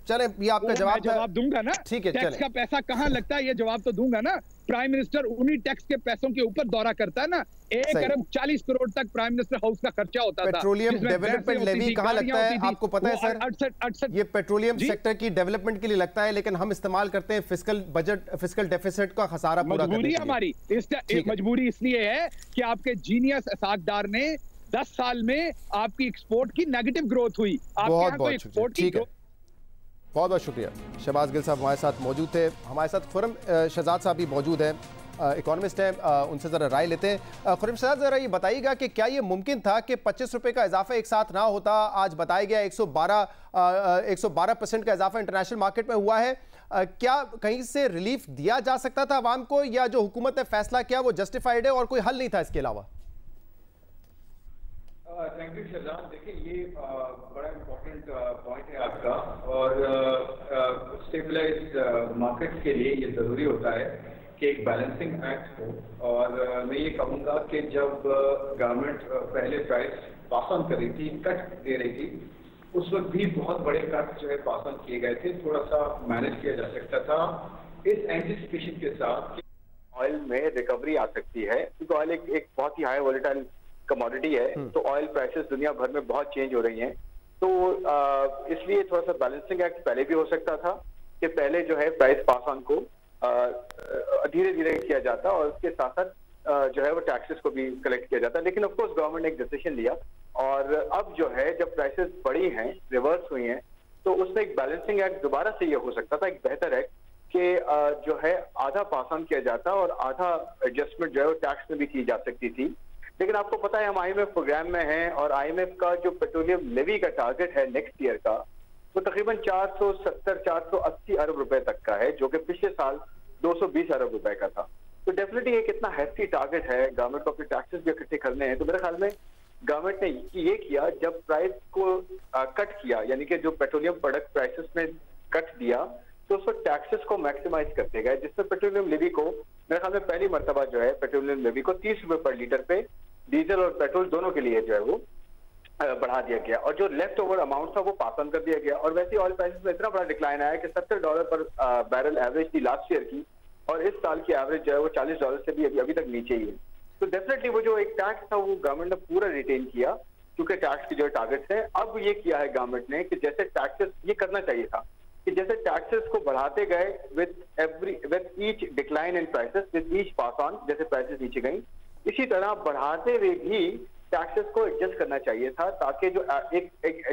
चले ये आपका जवाब दूंगा ना। ठीक है, टैक्स का पैसा कहां लगता है ये जवाब तो दूंगा ना। प्राइम मिनिस्टर उन्हीं टैक्स के पैसों के ऊपर दौरा करता है ना। 1,40 करोड़ तक प्राइम मिनिस्टर हाउस का खर्चा होता था। पेट्रोलियम डेवलपमेंट लेवी कहां लगता है आपको पता है सर? 68 ये पेट्रोलियम सेक्टर की डेवलपमेंट के लिए लगता है, लेकिन हम इस्तेमाल करते हैं फिस्कल बजट, फिस्कल डेफिसिट का खसारा पूरा करने के लिए। हमारी मजबूरी इसलिए है कि आपके जीनियस असाकदार ने 10 साल में आपकी एक्सपोर्ट की नेगेटिव ग्रोथ हुई। बहुत बहुत शुक्रिया। शहबाज गिल साहब हमारे साथ मौजूद थे। हमारे साथ खुर्रम शहजाद साहब भी मौजूद हैं, इकोनॉमिस्ट हैं, उनसे ज़रा राय लेते हैं। खुर्रम शहजाद, ज़रा ये बताइएगा कि क्या ये मुमकिन था कि 25 रुपये का इजाफा एक साथ ना होता? आज बताया गया 112% का इजाफा इंटरनेशनल मार्केट में हुआ है। क्या कहीं से रिलीफ दिया जा सकता था आवाम को, या जो हुकूमत ने फैसला किया वो जस्टिफाइड है और कोई हल नहीं था इसके अलावा? Thank you Shahzad. देखिए ये बड़ा इम्पोर्टेंट पॉइंट है आपका, और स्टेबलाइज्ड मार्केट्स के लिए ये ज़रूरी होता है कि एक बैलेंसिंग एक्ट हो। और मैं ये कहूँगा कि जब गवर्नमेंट पहले प्राइस पास ऑन कर रही थी, कट दे रही थी, उस वक्त भी बहुत बड़े कट जो है पास ऑन किए गए थे। थोड़ा सा मैनेज किया जा सकता था इस एंटिसिपेशन के साथ कि ऑयल में रिकवरी आ सकती है, क्योंकि ऑयल एक बहुत ही हाई वोलेटाइल कमोडिटी है। तो ऑयल प्राइसेस दुनिया भर में बहुत चेंज हो रही हैं। तो इसलिए थोड़ा सा बैलेंसिंग एक्ट पहले भी हो सकता था कि पहले जो है प्राइस पास ऑन को धीरे धीरे किया जाता और उसके साथ साथ जो है वो टैक्सेस को भी कलेक्ट किया जाता। लेकिन ऑफ कोर्स गवर्नमेंट ने एक डिसीजन लिया, और अब जो है जब प्राइसेस बढ़ी हैं, रिवर्स हुई हैं, तो उसमें एक बैलेंसिंग एक्ट दोबारा से ये हो सकता था, एक बेहतर एक्ट, कि जो है आधा पास ऑन किया जाता और आधा एडजस्टमेंट जो है वो टैक्स में भी की जा सकती थी। लेकिन आपको पता है हम IMF प्रोग्राम में हैं, और IMF का जो पेट्रोलियम लेवी का टारगेट है नेक्स्ट ईयर का, वो तकरीबन 470-480 अरब रुपए तक का है, जो कि पिछले साल 220 अरब रुपए का था। तो डेफिनेटली एक इतना हैफ्टी टारगेट है, गवर्नमेंट को अपने टैक्सेस भी इकट्ठे करने हैं। तो मेरे ख्याल में गवर्नमेंट ने ये किया, जब प्राइस को कट किया, यानी कि जो पेट्रोलियम प्रोडक्ट प्राइसेस में कट दिया, तो उस पर टैक्सेस को मैक्सिमाइज करते गए, जिसमें पेट्रोलियम लेवी को मेरे ख्याल में पहली मरतबा जो है पेट्रोलियम लेवी को 30 रुपए पर लीटर पे डीजल और पेट्रोल दोनों के लिए जो है वो बढ़ा दिया गया, और जो लेफ्ट ओवर अमाउंट था वो पास ऑन कर दिया गया। और वैसे ऑयल प्राइसेस में इतना बड़ा डिक्लाइन आया कि $70 पर बैरल एवरेज थी लास्ट ईयर की, और इस साल की एवरेज जो है वो $40 से भी अभी तक नीचे ही है। तो डेफिनेटली वो जो एक टैक्स था वो गवर्नमेंट ने पूरा रिटेन किया, क्योंकि टैक्स की जो टारगेट्स है। अब ये किया है गवर्नमेंट ने कि जैसे टैक्सेस, ये करना चाहिए था कि जैसे टैक्सेस को बढ़ाते गए with each decline in prices, with each pass on, जैसे प्राइसेस नीचे गई, इसी तरह बढ़ाते हुए भी टैक्सेस को एडजस्ट करना चाहिए था, ताकि जो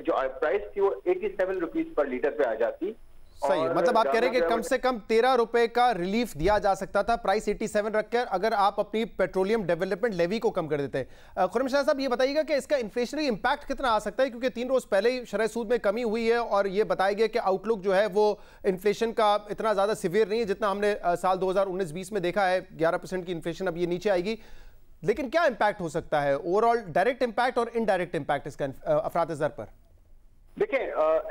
जो प्राइस थी वो 87 रुपीज पर लीटर पे आ जाती। सही, मतलब आप कह रहे हैं कि कम से कम 13 रुपए का रिलीफ दिया जा सकता था प्राइस 87 रखकर, अगर आप अपनी पेट्रोलियम डेवलपमेंट लेवी को कम कर देते। खुर्रम शाह साहब, ये बताइएगा कि इसका इन्फ्लेशनरी इंपैक्ट कितना आ सकता है, क्योंकि 3 रोज पहले ही शरह सूद में कमी हुई है, और ये बताया गया कि आउटलुक जो है वो इन्फ्लेशन का इतना ज्यादा सिवियर नहीं है जितना हमने साल 2019-20 में देखा है। 11% की इन्फ्लेशन अब ये नीचे आएगी, लेकिन क्या इंपैक्ट हो सकता है ओवरऑल, डायरेक्ट इंपैक्ट और इनडायरेक्ट इंपैक्ट इसका अफरात ज़र पर? देखें,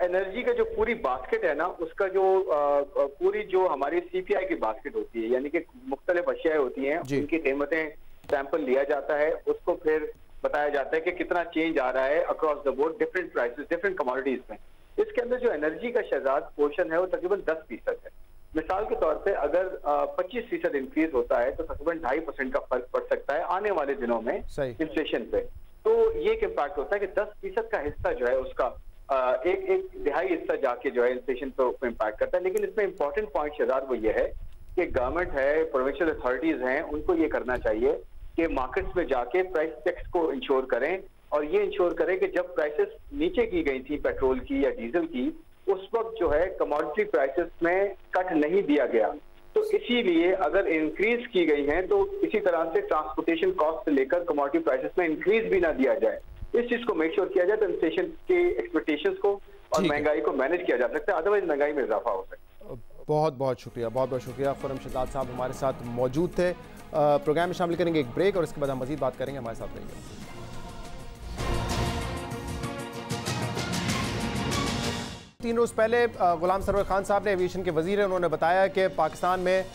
एनर्जी का जो पूरी बास्केट है ना, उसका जो पूरी जो हमारी सीपीआई की बास्केट होती है, यानी कि मुख्तलिफ अशियाएं होती हैं, उनकी कीमतें सैंपल लिया जाता है, उसको फिर बताया जाता है कि कितना चेंज आ रहा है across the board, different prices, different commodities में। इसके अंदर जो एनर्जी का शहजाद पोर्शन है वो तकरीबन 10% है। मिसाल के तौर पे अगर 25% इंक्रीज होता है तो तकरीबन 2.5% का फर्क पड़ सकता है आने वाले दिनों में इन्फ्लेशन पे। तो ये एक इम्पैक्ट होता है कि 10% का हिस्सा जो है उसका एक दिहाई हिस्सा जाके जो है इन्फ्लेशन को इम्पैक्ट करता है। लेकिन इसमें इंपॉर्टेंट पॉइंट शहजाद वो ये है कि गवर्नमेंट है, प्रोविंशियल अथॉरिटीज हैं, उनको ये करना चाहिए कि मार्केट्स में जाके प्राइस चेक्स को इंश्योर करें और ये इंश्योर करें कि जब प्राइसेस नीचे की गई थी पेट्रोल की या डीजल की, उस वक्त जो है कमोडिटी प्राइसेस में कट नहीं दिया गया। तो इसीलिए अगर इंक्रीज की गई हैं तो इसी तरह से ट्रांसपोर्टेशन कॉस्ट से लेकर कमोडिटी प्राइसेस में इंक्रीज भी ना दिया जाए। इस चीज को मेक श्योर किया जाए तो इन्फ्लेशन के एक्सपेक्टेशंस को और महंगाई को मैनेज किया जा सकता है, अदरवाइज महंगाई में इजाफा हो सकता है। बहुत बहुत शुक्रिया, बहुत बहुत शुक्रिया। खुर्रम शहजाद साहब हमारे साथ मौजूद थे। प्रोग्राम में शामिल करेंगे एक ब्रेक और इसके बाद हम मजीद बात करेंगे। हमारे साथ रहिए। 3 रोज़ पहले गुलाम सरवर खान साहब ने, एविएशन के वजीर हैं, उन्होंने बताया कि पाकिस्तान में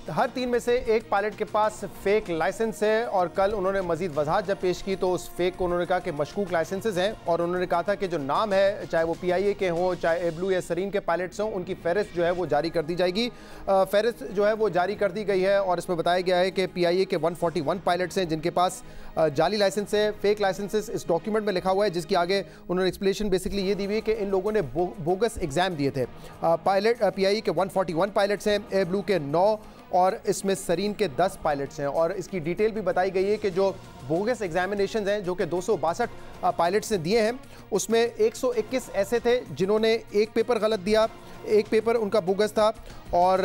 हर 3 में से एक पायलट के पास फेक लाइसेंस है। और कल उन्होंने मजीद वजाहत जब पेश की तो उस फेक को उन्होंने कहा कि मशकूक लाइसेंसेज हैं। और उन्होंने कहा था कि जो नाम है, चाहे वो PIA के हों, चाहे एब्लू या सरीन के पायलट्स हों, उनकी फहरिस्त जो है वो जारी कर दी जाएगी। फहरिस्त जो है वो जारी कर दी गई है और इसमें बताया गया है कि PIA के 141 पायलट्स हैं जिनके पास जाली लाइसेंस है, फेक लाइसेंसेस इस डॉक्यूमेंट में लिखा हुआ है, जिसकी आगे उन्होंने एक्सप्लेनेशन बेसिकली ये दी हुई है कि इन लोगों ने बोगस एग्जाम दिए थे। पायलट PIA के 141 पायलट्स हैं, एब्लू के 9 और इसमें सरीन के 10 पायलट्स हैं। और इसकी डिटेल भी बताई गई है कि जो बोगस एग्जामिनेशन हैं जो कि 262 पायलट्स ने दिए हैं, उसमें 121 ऐसे थे जिन्होंने एक पेपर गलत दिया, एक पेपर उनका बोगस था, और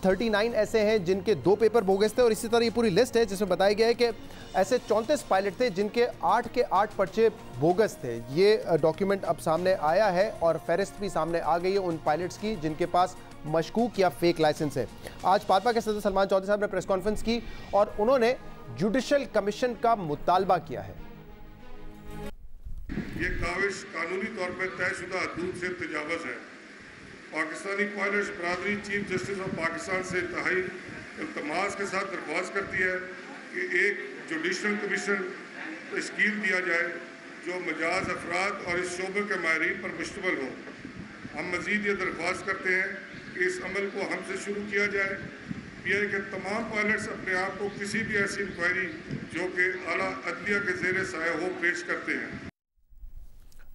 39 ऐसे हैं जिनके 2 पेपर बोगस थे। और इसी तरह ये पूरी लिस्ट है जिसमें बताया गया है कि ऐसे 34 पायलट थे जिनके 8 के 8 पर्चे बोगस थे। ये डॉक्यूमेंट अब सामने आया है और फहरिस्त भी सामने आ गई है उन पायलट्स की जिनके पास मशकूक या फेक लाइसेंस है। आज पार्पा के सदस्य सलमान चौधरी साहब ने प्रेस कॉन्फ्रेंस की और उन्होंने जुडिशल कमीशन का मुतालबा किया है। ये काविश कानूनी तौर पर तयशुदा हदूद से तजावज़ है। पाकिस्तानी पायलट्स बरादरी चीफ जस्टिस ऑफ पाकिस्तान से इंतहाई इल्तमास के साथ दरख्वास्त करती है कि एक जुडिशल कमीशन तश्कील दिया जाए जो मजाज अफराद और इस शोबे के माहिरीन पर मुश्तमिल हो। हम मज़ीद ये दरख्वास्त करते हैं कि इस अमल को हमसे शुरू किया जाए। PIA के तमाम पायलट्स अपने आप को किसी भी ऐसी इंक्वायरी जो कि आला अदलिया के ज़ेरे साया हो पेश करते हैं।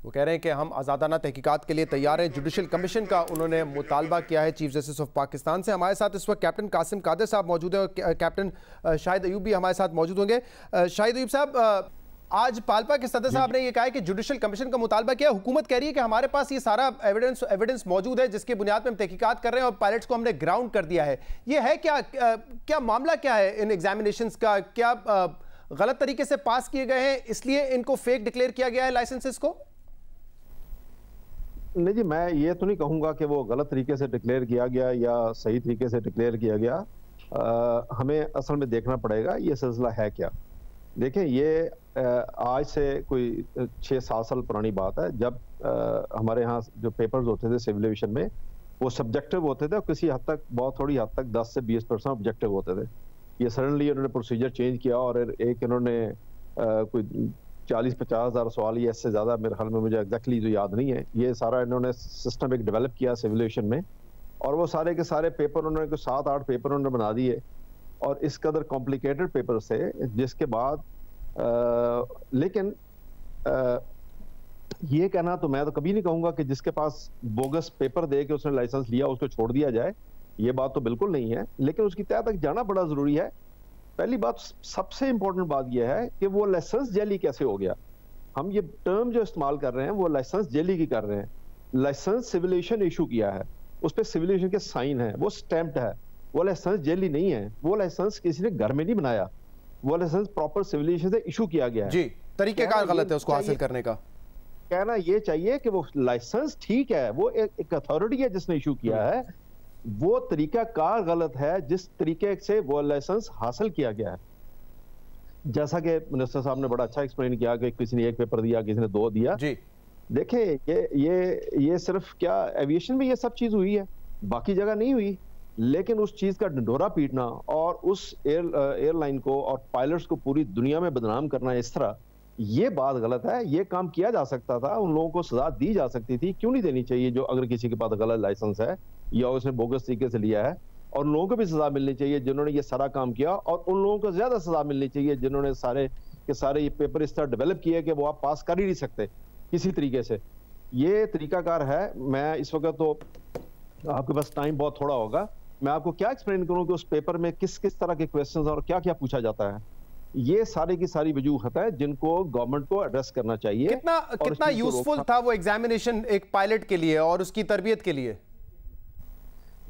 वो कह रहे हैं कि हम आज़ादाना तहकीकात के लिए तैयार हैं। जुडिशल कमीशन का उन्होंने मुतालबा किया है चीफ जस्टिस ऑफ पाकिस्तान से। हमारे साथ इस वक्त कैप्टन कासिम कादिर साहब मौजूद हैं और कैप्टन शाहिद अयूब भी हमारे साथ मौजूद होंगे। शाहिद अयूब साहब, आज पाल्पा के सदस्य साहब ने यह कहा है कि जुडिशल कमीशन का मुतालबा किया। हुकूमत कह रही है कि हमारे पास ये सारा एविडेंस मौजूद है जिसके बुनियाद पर हम तहकीकात कर रहे हैं और पायलट्स को हमने ग्राउंड कर दिया है। ये है क्या मामला क्या है इन एग्जामिनेशंस का? क्या गलत तरीके से पास किए गए हैं इसलिए इनको फेक डिक्लेयर किया गया है लाइसेंसेस को? नहीं जी, मैं ये तो नहीं कहूँगा कि वो गलत तरीके से डिक्लेयर किया गया या सही तरीके से डिक्लेयर किया गया। हमें असल में देखना पड़ेगा ये सिलसिला है क्या। देखें, ये आज से कोई 6-7 साल पुरानी बात है जब हमारे यहाँ जो पेपर्स होते थे सिविल एविएशन में वो सब्जेक्टिव होते थे और किसी हद तक, बहुत थोड़ी हद तक 10 से 20% ऑब्जेक्टिव होते थे। ये सडनली उन्होंने प्रोसीजर चेंज किया और एक इन्होंने कोई 40-50 हज़ार सवाल या इससे ज़्यादा, मेरे ख्याल में, मुझे एग्जैक्टली जो याद नहीं है, ये सारा इन्होंने सिस्टम एक डेवलप किया सिविल एविएशन में और वो सारे के सारे पेपर उन्होंने कोई 7-8 पेपर उन्होंने बना दिए और इस कदर कॉम्प्लिकेटेड पेपर से जिसके बाद लेकिन ये कहना तो मैं तो कभी नहीं कहूँगा कि जिसके पास बोगस पेपर दे के उसने लाइसेंस लिया उसको छोड़ दिया जाए, ये बात तो बिल्कुल नहीं है। लेकिन उसकी तह तक जाना बड़ा ज़रूरी है। पहली बात, सबसे इंपॉर्टेंट बात यह है कि वो लाइसेंस जेली कैसे हो गया। हम ये टर्म जो इस्तेमाल कर रहे हैं वो लाइसेंस जेली की कर रहे हैं। लाइसेंस सिविल एविएशन इशू किया है, उस पर सिविल एविएशन के साइन है, वो स्टैम्प्ड है, वो लाइसेंस जेली नहीं है। वो लाइसेंस किसी ने घर में नहीं बनाया, वो लाइसेंस प्रॉपर सिविल एविएशन से इशू किया गया है। जी, तरीकेकार गलत है उसको हासिल करने का। कहना ये चाहिए कि वो लाइसेंस ठीक है, वो एक अथॉरिटी है जिसने इशू किया है, वो तरीका कार गलत है जिस तरीके से वो लाइसेंस हासिल किया गया है। जैसा कि मिनिस्टर साहब ने बड़ा अच्छा एक्सप्लेन किया कि किसी ने 1 पेपर दिया, किसी ने 2 दिया। जी। देखें ये सिर्फ क्या एविएशन में ये सब चीज हुई है, बाकी जगह नहीं हुई, लेकिन उस चीज का ढिंढोरा पीटना और उस एयरलाइन को और पायलट्स को पूरी दुनिया में बदनाम करना इस तरह, ये बात गलत है। ये काम किया जा सकता था, उन लोगों को सजा दी जा सकती थी, क्यों नहीं देनी चाहिए? जो अगर किसी के पास गलत लाइसेंस है या उसने बोगस तरीके से लिया है, और लोगों को भी सजा मिलनी चाहिए जिन्होंने ये सारा काम किया, और उन लोगों को ज्यादा सजा मिलनी चाहिए जिन्होंने सारे के सारे ये पेपर इस तरह डेवलप किए कि वो आप पास कर ही नहीं सकते किसी तरीके से। ये तरीकाकार है। मैं इस वक्त तो आपके पास टाइम बहुत थोड़ा होगा, मैं आपको क्या एक्सप्लेन करूं कि उस पेपर में किस किस तरह के क्वेश्चंस और क्या क्या पूछा जाता है। ये सारी की सारी वजूहत है जिनको गवर्नमेंट को एड्रेस करना चाहिए। कितना यूजफुल था वो एग्जामिनेशन एक पायलट के लिए और उसकी तरबियत के लिए?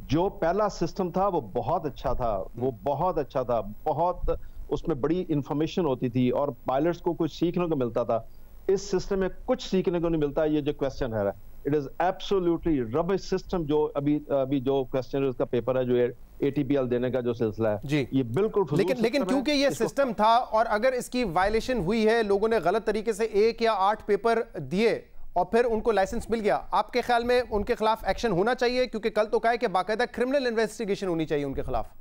जो पहला सिस्टम था वो बहुत अच्छा था, वो बहुत अच्छा था, बहुत उसमें बड़ी इंफॉर्मेशन होती थी और पायलट्स को कुछ सीखने को मिलता था। इस सिस्टम में कुछ सीखने को नहीं मिलता। ये जो क्वेश्चन है, it is absolutely rubbish system. जो अभी जो क्वेश्चन उसका पेपर है, जो ATPL देने का जो सिलसिला है जी, ये बिल्कुल लेकिन क्योंकि ये सिस्टम था और अगर इसकी वायलेशन हुई है, लोगों ने गलत तरीके से 1 या 8 पेपर दिए और फिर उनको लाइसेंस मिल गया, आपके ख्याल में उनके खिलाफ एक्शन होना चाहिए? क्योंकि कल तो कहा है कि बाकायदा क्रिमिनल इन्वेस्टिगेशन होनी चाहिए उनके खिलाफ।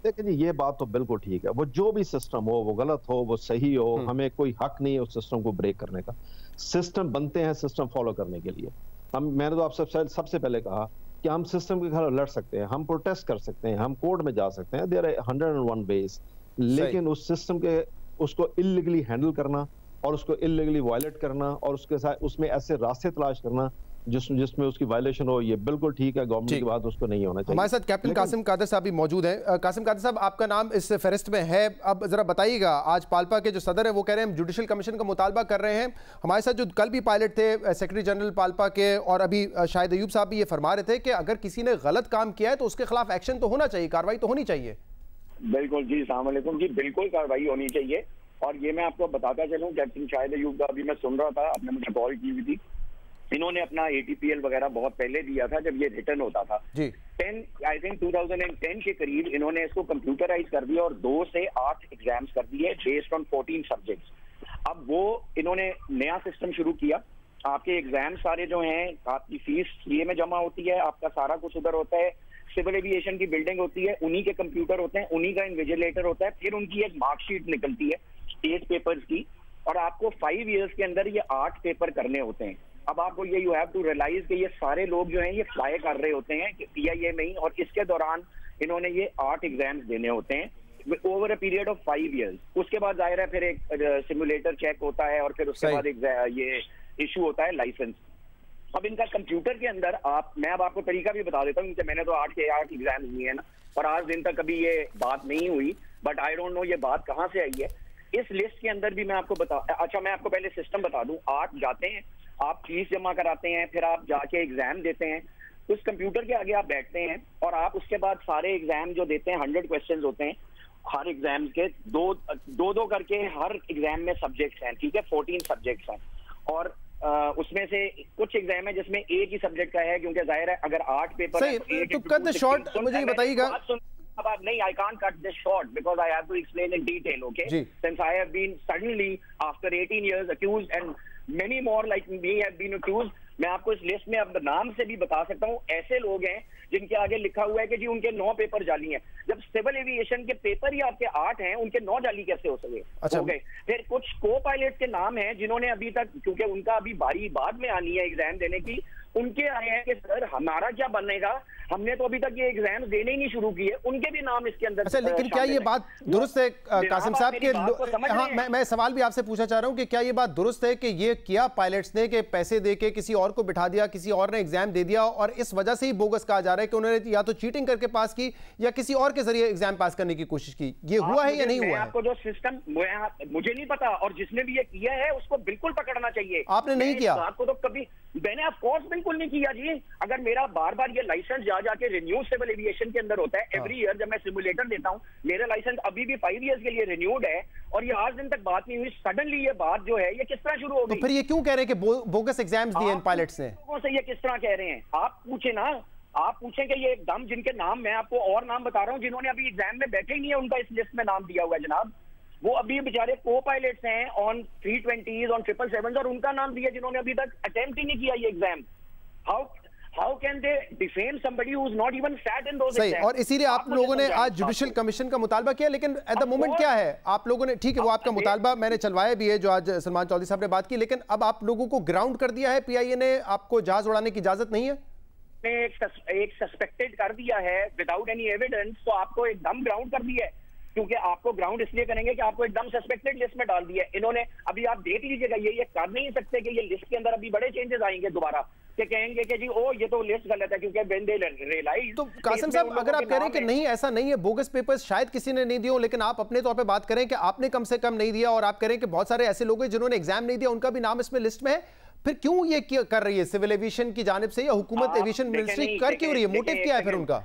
देखिए जी, ये बात तो बिल्कुल ठीक है। वो जो भी सिस्टम हो, वो गलत हो, वो सही हो, हमें कोई हक नहीं है उस सिस्टम को ब्रेक करने का। सिस्टम बनते हैं सिस्टम फॉलो करने के लिए। मैंने तो आपसे सबसे पहले कहा कि हम सिस्टम के खिलाफ लड़ सकते हैं, हम प्रोटेस्ट कर सकते हैं, हम कोर्ट में जा सकते हैं, देयर आर 101 वेज, लेकिन उस सिस्टम के उसको इलीगली हैंडल करना और उसको इलीगली वायलेट करना और उसके साथ उसमें ऐसे रास्ते तलाश करना जिसमें उसकी वायलेशन हो, ये बिल्कुल ठीक है। गवर्नमेंट की बात उसको नहीं होना चाहिए। हमारे साथ कैप्टन कासिम कादर साहब भी मौजूद हैं। कासिम कादर साहब, आपका नाम इस फहरिस्त में है, अब जरा बताइएगा, आज पाल्पा के जो सदर है वो कह रहे हैं हम जुडिशल कमीशन का मुतालबा कर रहे हैं। हमारे साथ जो कल भी पायलट थे सेक्रेटरी जनरल पाल्पा के, और अभी शाहिद अयूब साहब भी ये फरमा रहे थे कि अगर किसी ने गलत काम किया है तो उसके खिलाफ एक्शन तो होना चाहिए, कार्रवाई तो होनी चाहिए। बिल्कुल जी, अस्सलाम वालेकुम जी, बिल्कुल कार्रवाई होनी चाहिए। और ये मैं आपको बताता चलूं, कैप्टन शाहिद अयूब का अभी मैं सुन रहा था, आपने मुझे कॉल की हुई थी, इन्होंने अपना ATPL वगैरह बहुत पहले दिया था जब ये रिटर्न होता था जी। 2010 के करीब इन्होंने इसको कंप्यूटराइज कर दिया और 2 से 8 एग्जाम्स कर दिए बेस्ड ऑन 14 सब्जेक्ट्स। अब वो इन्होंने नया सिस्टम शुरू किया। आपके एग्जाम सारे जो हैं, आपकी फीस CA में जमा होती है, आपका सारा कुछ उधर होता है, सिविल एविएशन की बिल्डिंग होती है, उन्हीं के कंप्यूटर होते हैं, उन्हीं का इन्विजिलेटर होता है, फिर उनकी एक मार्कशीट निकलती है 8 पेपर्स की, और आपको 5 इयर्स के अंदर ये 8 पेपर करने होते हैं। अब आपको ये यू हैव टू रियलाइज कि ये सारे लोग जो हैं ये फ्लाई कर रहे होते हैं कि PIA में ही, और इसके दौरान इन्होंने ये 8 एग्जाम्स देने होते हैं over a period of 5 years. उसके बाद जाहिर है फिर एक सिमुलेटर चेक होता है और फिर उसके बाद एक ये इशू होता है लाइसेंस। अब इनका कंप्यूटर के अंदर मैं अब आपको तरीका भी बता देता हूँ, क्योंकि मैंने तो 8 के 8 एग्जाम दिए हैं ना, और आज दिन तक कभी ये बात नहीं हुई, बट आई डोंट नो ये बात कहाँ से आई है। इस लिस्ट के अंदर भी मैं आपको मैं आपको पहले सिस्टम बता दूं। आप जाते हैं, आप फीस जमा कराते हैं, फिर आप जाके एग्जाम देते हैं, उस कंप्यूटर के आगे आप बैठते हैं और आप उसके बाद सारे एग्जाम जो देते हैं 100 क्वेश्चंस होते हैं, हर एग्जाम के दो करके हर एग्जाम में सब्जेक्ट्स हैं, ठीक है, 14 सब्जेक्ट्स हैं, और उसमें से कुछ एग्जाम है जिसमें एक ही सब्जेक्ट का है, क्योंकि जाहिर है अगर 8 पेपर है तो कट द शॉर्ट मुझे बताइएगा। अब आप नहीं, I can't cut this short because I have to explain in detail, okay? Since I have been suddenly after 18 years accused and many more like me have been accused, मैं आपको इस list में अब नाम से भी बता सकता हूँ, ऐसे लोग हैं जिनके आगे लिखा हुआ है कि जी उनके 9 पेपर जाली हैं। जब सिविल एविएशन के पेपर ही आपके 8 हैं, उनके 9 जाली कैसे हो सके? अच्छा। हो गए। फिर कुछ को पायलट के नाम हैं जिन्होंने अभी तक, क्योंकि उनका अभी बारी बाद में आनी है एग्जाम देने की, उनके आए हैं कि सर हमारा क्या बनेगा, हमने तो अभी तक ये एग्जाम देने ही नहीं शुरू किए, उनके भी नाम इसके अंदर। अच्छा, लेकिन क्या ये बात दुरुस्त है कासिम साहब के? हाँ, मैं सवाल भी आपसे पूछना चाह रहा हूँ कि क्या ये बात दुरुस्त है कि ये किया पायलट्स ने कि पैसे देके किसी और को बिठा दिया, किसी और ने एग्जाम दे दिया और इस वजह से ही बोगस कहा जा रहा है कि उन्होंने या तो चीटिंग करके पास की या किसी और के जरिए एग्जाम पास करने की कोशिश की? ये हुआ है या नहीं हुआ है? आपको जो सिस्टम, मुझे नहीं पता, और जिसने भी ये किया है उसको बिल्कुल पकड़ना चाहिए। आपने नहीं किया? आपको तो कभी मैंने ऑफ कोर्स बिल्कुल नहीं किया जी। अगर मेरा बार बार ये लाइसेंस जाके रिन्यू सिविल एविएशन के अंदर होता है एवरी ईयर, जब मैं सिमुलेटर देता हूं, मेरा लाइसेंस अभी भी 5 इयर्स के लिए रिन्यूड है, और ये आज दिन तक बात नहीं हुई। सडनली ये बात जो है ये किस तरह शुरू हो गई? तो फिर ये क्यों कह रहे हैं कि बोगस एग्जाम्स दिए इन पायलट्स ने? लोगों से ये किस तरह कह रहे हैं? आप पूछे ना, आप पूछें कि ये एकदम जिनके नाम, मैं आपको और नाम बता रहा हूं जिन्होंने अभी एग्जाम में बैठे ही नहीं है, उनका इस लिस्ट में नाम दिया हुआ है जनाब। वो अभी बेचारे को पायलट्स हैं ऑन 320s, ऑन 777, और उनका नाम दिया जिन्होंने अभी तक अटेम्प्ट ही नहीं किया ये exam. How can they defame somebody who is not even sat in those exams? और इसीलिए आप लोगों ने आज जुडिशियल कमीशन का मुतालबा किया, लेकिन एट द मोमेंट क्या है आप लोगों ने, ठीक है वो आपका मुतालबा मैंने चलवाया भी है जो आज सलमान चौधरी साहब ने बात की, लेकिन अब आप लोगों को ग्राउंड कर दिया है पीआईए ने, आपको जहाज उड़ाने की इजाजत नहीं है? एक सस्पेक्टेड कर दिया है विदाउट एनी एविडेंस, तो आपको एकदम ग्राउंड कर दिया है, क्योंकि आपको ग्राउंड इसलिए करेंगे कि आपको एकदम सस्पेक्टेड लिस्ट में डाल दिया है इन्होंने। अभी आप देख लीजिएगा, ये कर नहीं सकते कि ये लिस्ट के अंदर अभी बड़े चेंजेस आएंगे दोबारा, कि कहेंगे कि जी ओ ये तो लिस्ट गलत है, क्योंकि व्हेन दे रियलाइज। तो कासिम साहब अगर आप कह रहे हैं कि नहीं ऐसा नहीं है, बोगस पेपर्स शायद किसी ने नहीं दिए हो, लेकिन आप अपने तौर पे बात करें कि आपने कम से कम नहीं दिया, और आप कह रहे हैं कि बहुत सारे ऐसे लोग हैं जिन्होंने एग्जाम नहीं दिया, उनका भी नाम इसमें लिस्ट में है, फिर क्यों ये कर रही है सिविल एविएशन की जानिब से, या हुकूमत एविएशन मिनिस्ट्री कर क्यों रही है? मोटिव क्या है फिर उनका?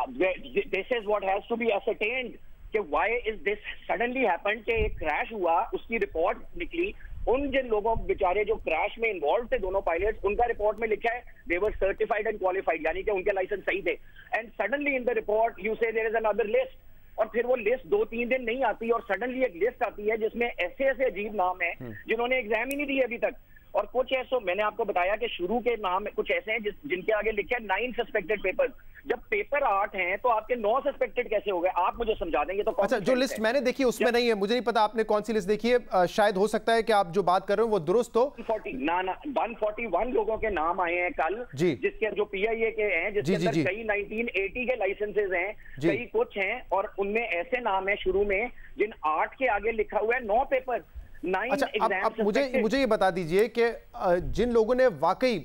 This is what has to be ascertained कि why is this suddenly happened, कि एक क्रैश हुआ, उसकी रिपोर्ट निकली, उन जिन लोगों बेचारे जो क्रैश में इन्वॉल्व थे दोनों पायलट्स, उनका रिपोर्ट में लिखा है दे वर सर्टिफाइड एंड क्वालिफाइड, यानी कि उनके लाइसेंस सही थे, and suddenly in the report you से देयर इज अनदर लिस्ट, और फिर वो लिस्ट 2-3 दिन नहीं आती और सडनली एक लिस्ट आती है जिसमें ऐसे ऐसे अजीब नाम है जिन्होंने एग्जाम ही नहीं दिए अभी तक, और कुछ ऐसे मैंने आपको बताया कि शुरू के नाम कुछ ऐसे हैं जिनके आगे लिखे हैं 9 सस्पेक्टेड पेपर्स। जब पेपर 8 हैं तो आपके 9 सस्पेक्टेड कैसे हो गए? आप मुझे समझा देंगे। तो अच्छा, जो लिस्ट मैंने देखी उसमें नहीं है, मुझे नहीं पता आपने कौन सी लिस्ट देखी है, शायद हो सकता है कि आप जो बात कर रहे हो वो दुरुस्त हो। 141 लोगों के नाम आए हैं कल, जिसके जो पीआईए के हैं, जिसके अंदर कई 1980 के लाइसेंसेज हैं, कई कुछ हैं, और उनमें ऐसे नाम है शुरू में जिन 8 के आगे लिखा हुआ है 9 पेपर। अच्छा, अब मुझे ये बता दीजिए कि जिन लोगों ने वाकई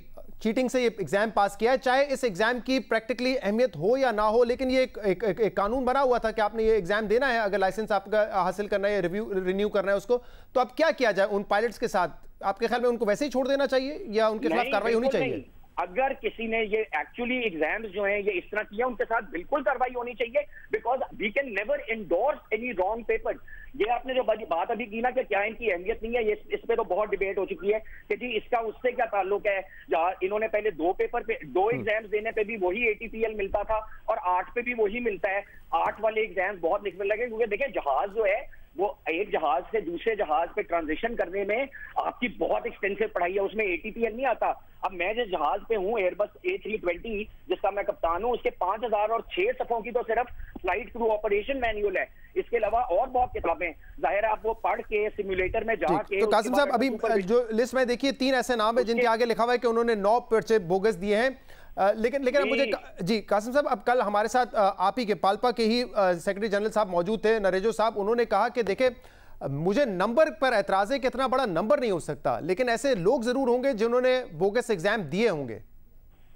चीटिंग से ये एग्जाम पास किया है, चाहे इस एग्जाम की प्रैक्टिकली अहमियत हो या ना हो, लेकिन ये एक कानून बना हुआ था कि आपने ये एग्जाम देना है, अगर लाइसेंस आपका हासिल करना है, रिन्यू करना है उसको, तो अब क्या किया जाए उन पायलट्स के साथ? आपके ख्याल में उनको वैसे ही छोड़ देना चाहिए या उनके खिलाफ कार्रवाई होनी चाहिए? अगर किसी ने ये एक्चुअली एग्जाम्स जो हैं ये इस तरह किया, उनके साथ बिल्कुल कार्रवाई होनी चाहिए, because we can never endorse any wrong paper. ये आपने जो बात अभी की ना कि क्या इनकी अहमियत नहीं है, ये इस पे तो बहुत डिबेट हो चुकी है कि जी इसका उससे क्या ताल्लुक है। इन्होंने पहले 2 पेपर पे 2 एग्जाम्स देने पे भी वही ATPL मिलता था और 8 पे भी वही मिलता है। 8 वाले एग्जाम्स बहुत लिखने लगे, क्योंकि देखिए जहाज जो है वो एक जहाज से दूसरे जहाज पे ट्रांजिशन करने में आपकी बहुत एक्सटेंसिव पढ़ाई है, उसमें ATPL नहीं आता। अब मैं जिस जहाज पे हूँ एयरबस A320 जिसका मैं कप्तान हूँ, उसके 5006 सफ़ों की तो सिर्फ फ्लाइट क्रू ऑपरेशन मैनुअल है, इसके अलावा और बहुत किताबें, जाहिर है आप वो पढ़ के सिमुलेटर में जाके। तो कासिम साहब अभी जो लिस्ट में देखिए 3 ऐसे नाम है जिनके आगे लिखा हुआ है कि उन्होंने 9 पर्चे बोगस दिए हैं, लेकिन अब मुझे जी कासिम साहब, अब कल हमारे साथ आप ही के पाल्पा के ही सेक्रेटरी जनरल साहब मौजूद थे, नरेजो साहब, उन्होंने कहा कि देखे मुझे नंबर पर एतराज़ है कि इतना बड़ा नंबर नहीं हो सकता, लेकिन ऐसे लोग जरूर होंगे जिन्होंने बोगस एग्जाम दिए होंगे।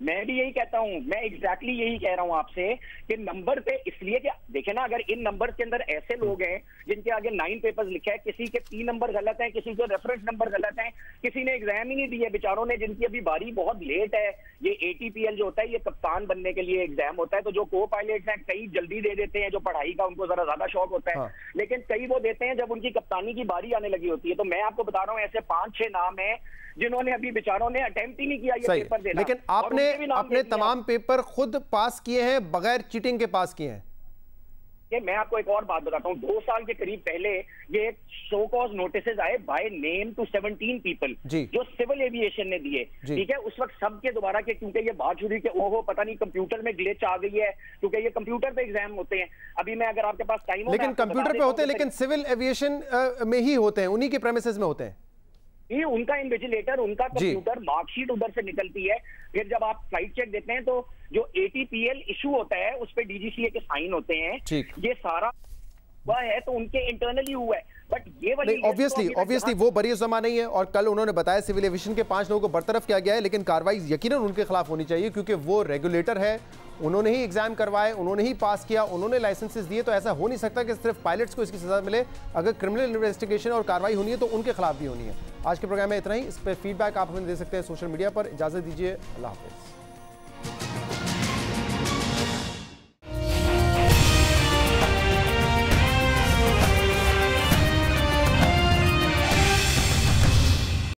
मैं भी यही कहता हूं, मैं एग्जैक्टली यही कह रहा हूं आपसे कि नंबर पे इसलिए कि देखे ना, अगर इन नंबर के अंदर ऐसे लोग हैं जिनके आगे 9 पेपर्स लिखे हैं, किसी के 3 नंबर गलत हैं, किसी के रेफरेंस नंबर गलत हैं, किसी ने एग्जाम ही नहीं दिए बेचारों ने, जिनकी अभी बारी बहुत लेट है। ये ATPL जो होता है ये कप्तान बनने के लिए एग्जाम होता है, तो जो को पायलट्स हैं कई जल्दी दे देते हैं, जो पढ़ाई का उनको जरा ज्यादा शौक होता है, लेकिन कई वो देते हैं जब उनकी कप्तानी की बारी आने लगी होती है। तो मैं आपको बता रहा हूँ ऐसे 5-6 नाम है जिन्होंने अभी बेचारों ने अटेम्प्ट ही नहीं किया ये पेपर देना। लेकिन आपने तमाम पेपर खुद पास किए हैं, बगैर चीटिंग के पास किए हैं। मैं आपको एक और बात बताता हूँ, 2 साल के करीब पहले ये शो कॉज नोटिसेज आए बाय नेम टू 17 पीपल जो सिविल एविएशन ने दिए, ठीक है। उस वक्त सबके दोबारा के, क्योंकि ये बात शुरू कि ओहो पता नहीं कंप्यूटर में ग्लिच आ गई है, क्योंकि ये कंप्यूटर पे एग्जाम होते हैं। अभी मैं अगर आपके पास टाइम हो, लेकिन कंप्यूटर पे होते हैं, लेकिन सिविल एविएशन में ही होते हैं, उन्हीं के प्रेमिसेस में होते हैं। ये उनका इन्विजिलेटर, उनका कंप्यूटर मार्कशीट उधर से निकलती है, फिर जब आप फ्लाइट चेक देते हैं तो जो ATPL इशू होता है उस पे DGCA के साइन होते हैं, ये सारा हुआ है तो उनके इंटरनली हुआ है। बट ये वाली ऑब्वियसली वो बरी जमा नहीं है, और कल उन्होंने बताया सिविल एविएशन के 5 लोगों को बरतरफ किया गया है, लेकिन कार्रवाई यकीनन उनके खिलाफ होनी चाहिए क्योंकि वो रेगुलेटर है, उन्होंने ही एग्जाम करवाए, उन्होंने ही पास किया, उन्होंने लाइसेंसेस दिए, तो ऐसा हो नहीं सकता कि सिर्फ पायलट्स को इसकी सजा मिले। अगर क्रिमिनल इन्वेस्टिगेशन और कार्रवाई होनी है तो उनके खिलाफ भी होनी है। आज के प्रोग्राम में इतना ही, इस पर फीडबैक आप हमें दे सकते हैं सोशल मीडिया पर। इजाजत दीजिए, अल्लाह हाफिज़।